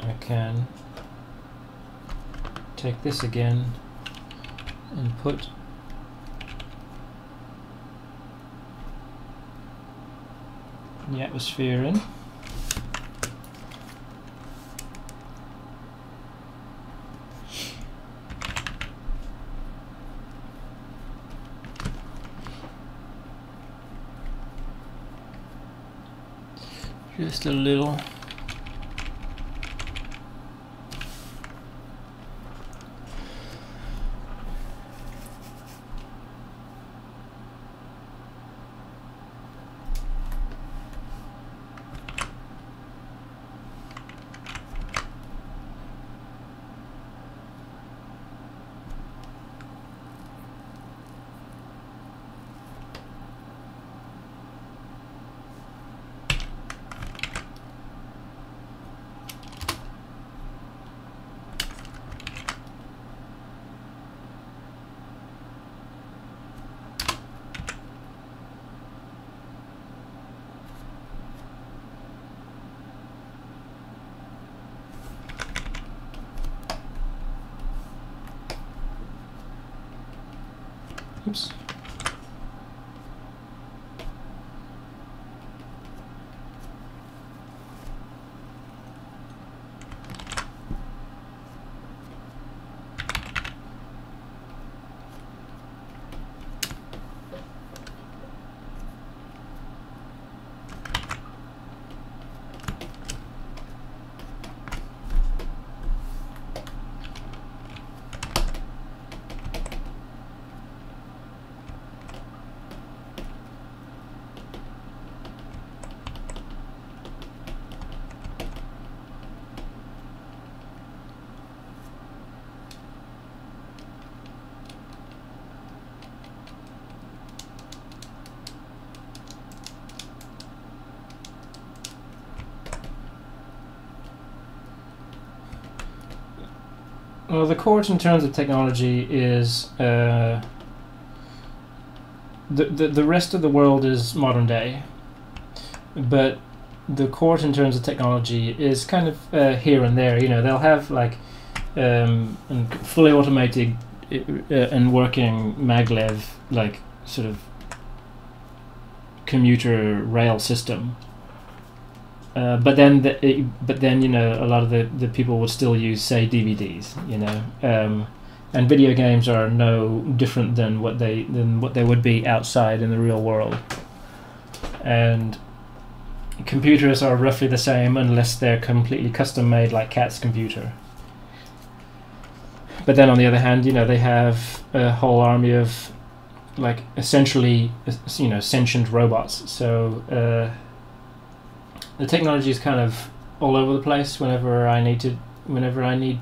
I can take this again and put the atmosphere in. Just a little. Oops. Well, the core in terms of technology is the rest of the world is modern day, but the core in terms of technology is kind of here and there. You know, they'll have like fully automated and working maglev, like sort of commuter rail system. But then you know, a lot of the people would still use, say, DVDs, you know, and video games are no different than what they would be outside in the real world. And computers are roughly the same unless they're completely custom made, like Cat's computer. But then on the other hand, you know, they have a whole army of like essentially, you know, sentient robots. So the technology is kind of all over the place whenever I need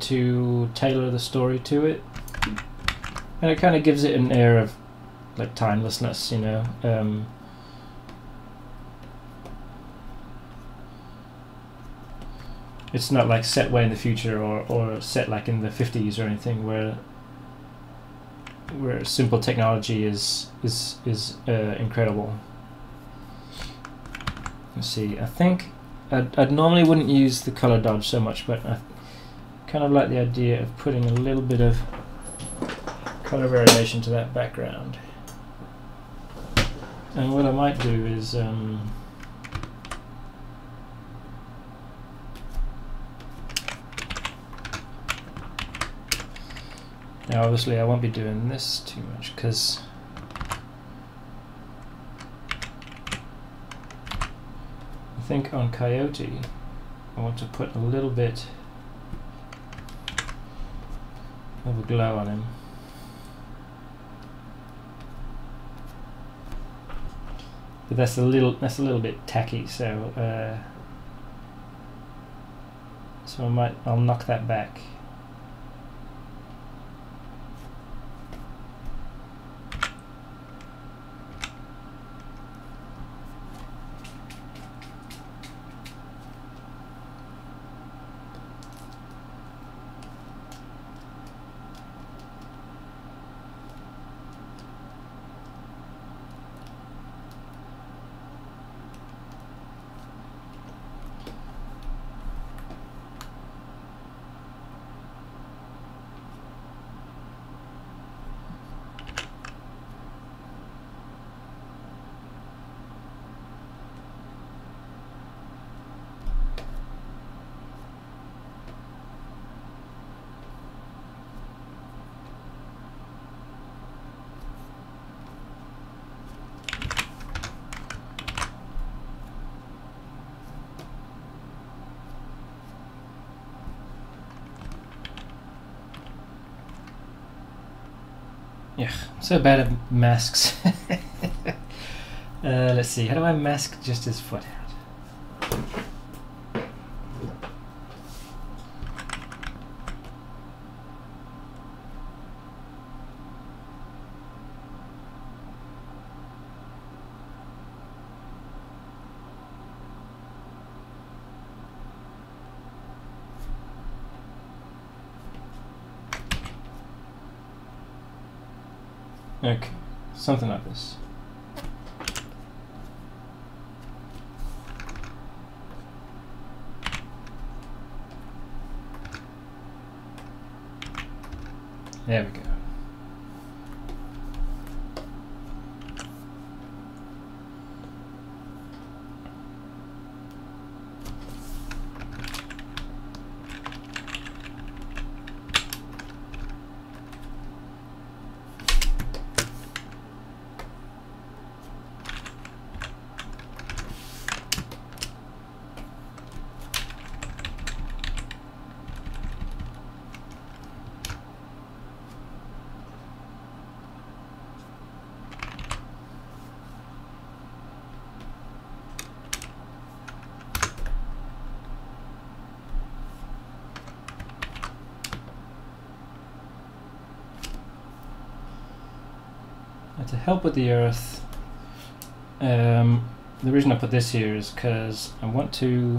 to tailor the story to it, and it kind of gives it an air of like timelessness, you know. It's not like set way in the future or set like in the 50s or anything where simple technology is incredible. Let's see, I think I'd normally wouldn't use the color dodge so much, but I kind of like the idea of putting a little bit of color variation to that background. And what I might do is now obviously I won't be doing this too much because I think on Coyote I want to put a little bit of a glow on him. But that's a little bit tacky, so I'll knock that back. Yeah, I'm so bad at masks. Let's see, how do I mask just his foot out? Okay, something like this. There we go. To help with the earth, the reason I put this here is because I want to,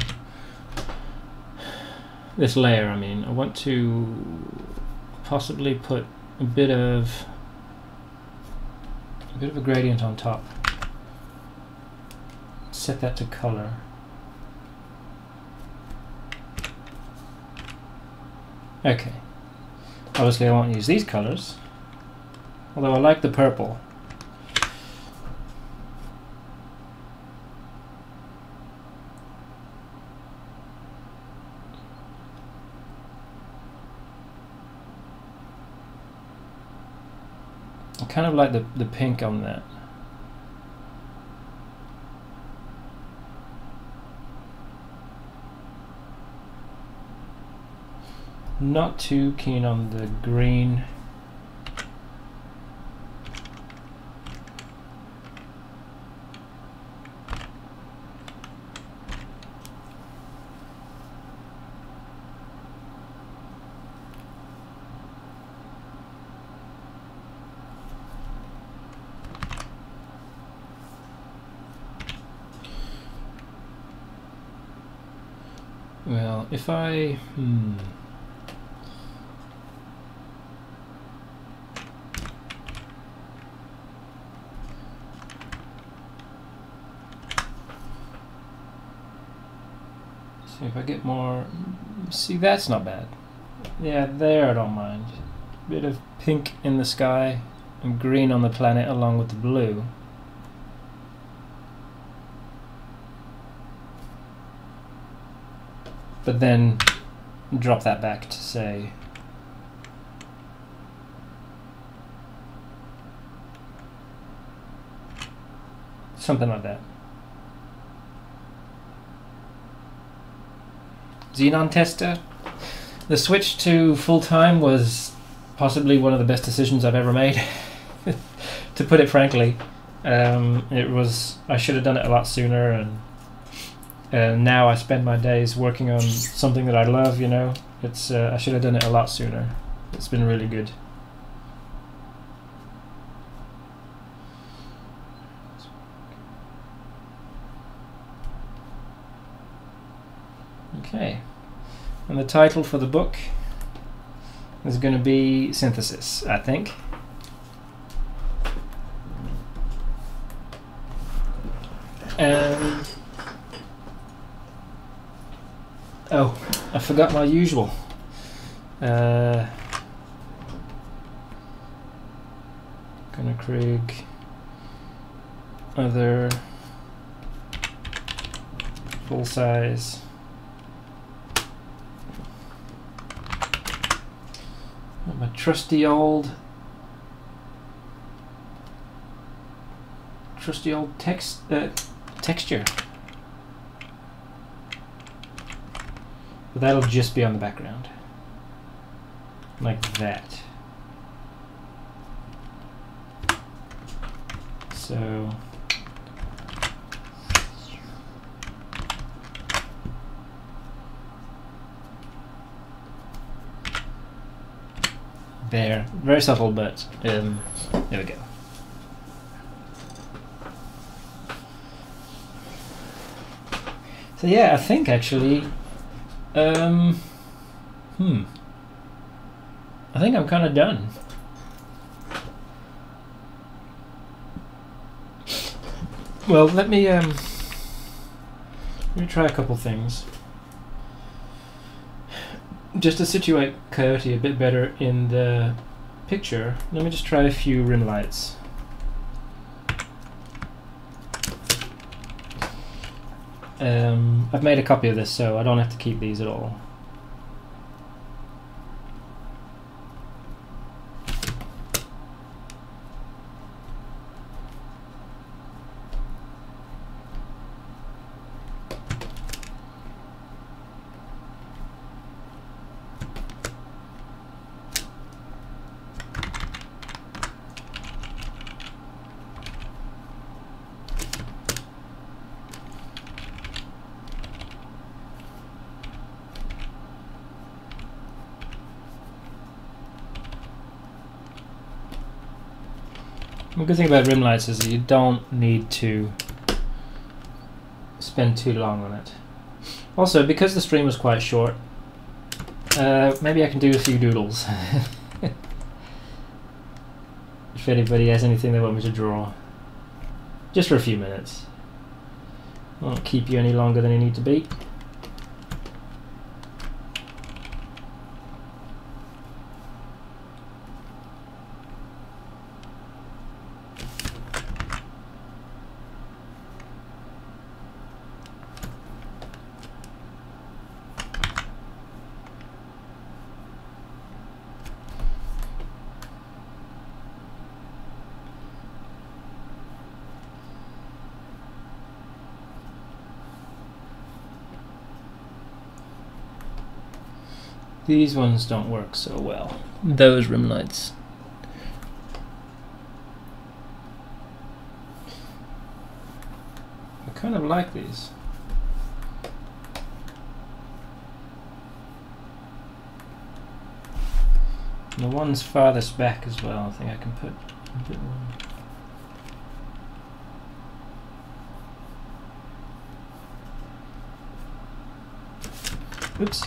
this layer I mean, I want to possibly put a bit of a gradient on top. Set that to color. Okay, obviously I won't use these colors, although I like the purple. I kind of like the pink on that. Not too keen on the green. Well, if I see if I get more, see, that's not bad. Yeah, there I don't mind. Bit of pink in the sky and green on the planet along with the blue. but then drop that back to say something like that. Xenon tester. The switch to full-time was possibly one of the best decisions I've ever made, to put it frankly. I should have done it a lot sooner, and now I spend my days working on something that I love, you know. I should have done it a lot sooner. It's been really good. Okay, and the title for the book is going to be Synthesis, I think. And oh, I forgot my usual. Gunnerkrigg, other, full size. My trusty old texture, but that'll just be on the background, like that. So there, very subtle, but there we go. So yeah, I think actually, I think I'm kind of done. Well, let me try a couple things. Just to situate Coyote a bit better in the picture, let me just try a few rim lights. I've made a copy of this, so I don't have to keep these at all. The good thing about rim lights is that you don't need to spend too long on it. Also, because the stream was quite short, maybe I can do a few doodles. If anybody has anything they want me to draw. Just for a few minutes. I won't keep you any longer than you need to be. These ones don't work so well. Those rim lights. I kind of like these. And the ones farthest back as well, I think I can put a bit more. Oops.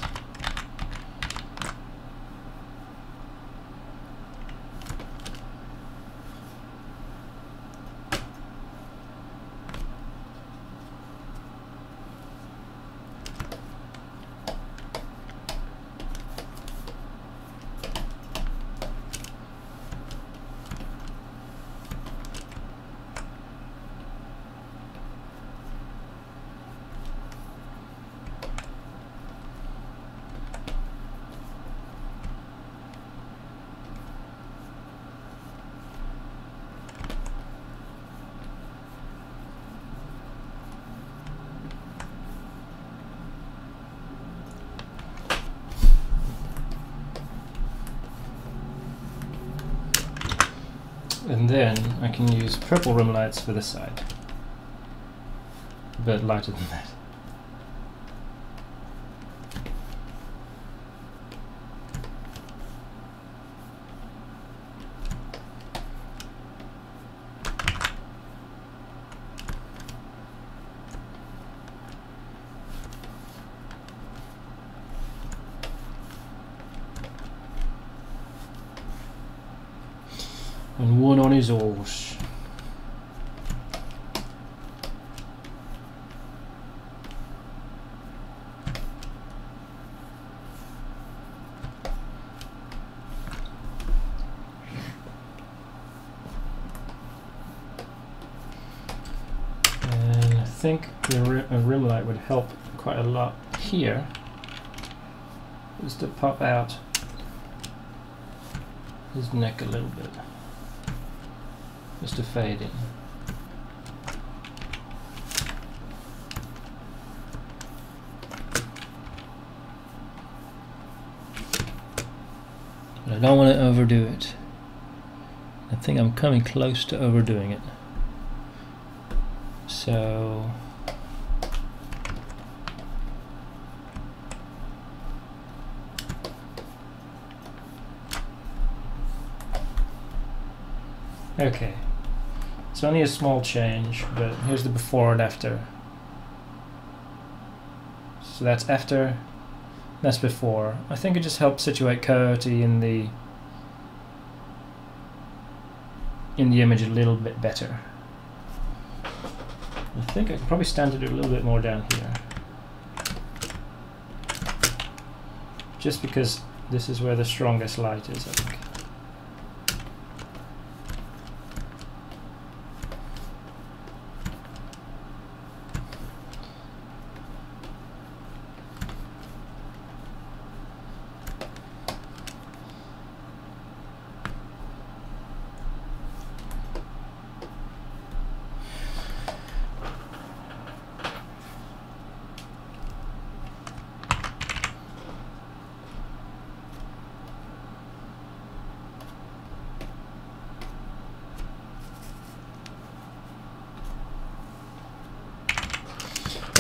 then I can use purple rim lights for this side, but lighter than that. And one on his horse. And I think a rim light would help quite a lot here, just to pop out his neck a little bit. Just to fade in. But I don't want to overdo it. I think I'm coming close to overdoing it. So okay. It's only a small change, but here's the before and after. So that's after, that's before. I think it just helps situate coyote in the image a little bit better. I think I can probably stand to do a little bit more down here. Just because this is where the strongest light is, I think.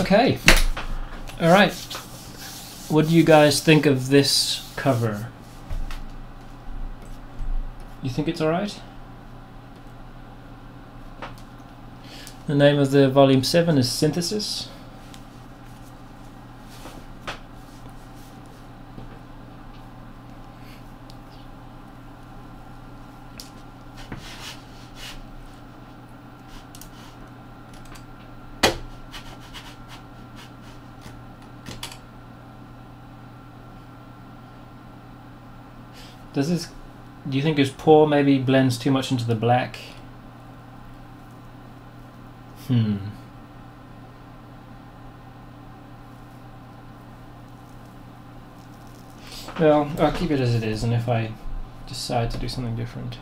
Okay, all right. What do you guys think of this cover? You think it's all right? The name of the volume 7 is Synthesis. Does this, do you think his paw maybe blends too much into the black? Well, I'll keep it as it is, and if I decide to do something different.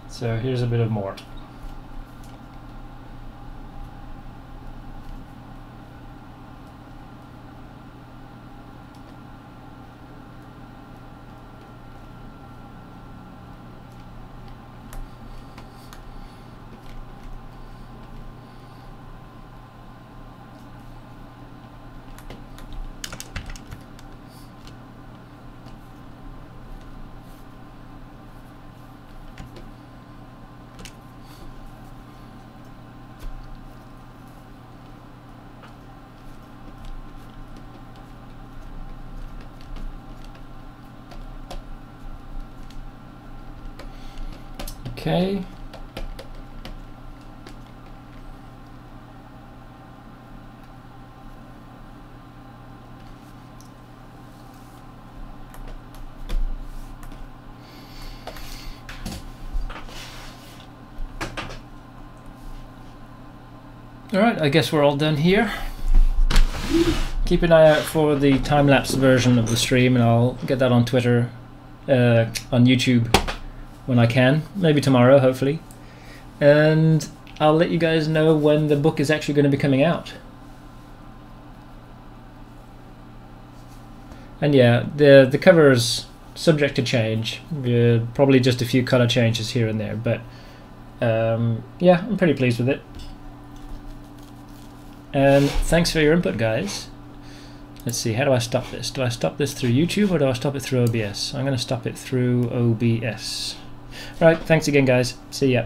So here's a bit of more. Okay. All right, I guess we're all done here. keep an eye out for the time-lapse version of the stream, and I'll get that on Twitter, on YouTube when I can, maybe tomorrow, hopefully. And I'll let you guys know when the book is actually going to be coming out. And yeah, the cover is subject to change. Probably just a few color changes here and there, but yeah, I'm pretty pleased with it. And thanks for your input, guys. Let's see, how do I stop this? Do I stop this through YouTube or do I stop it through OBS? I'm going to stop it through OBS. Right, thanks again, guys. See ya.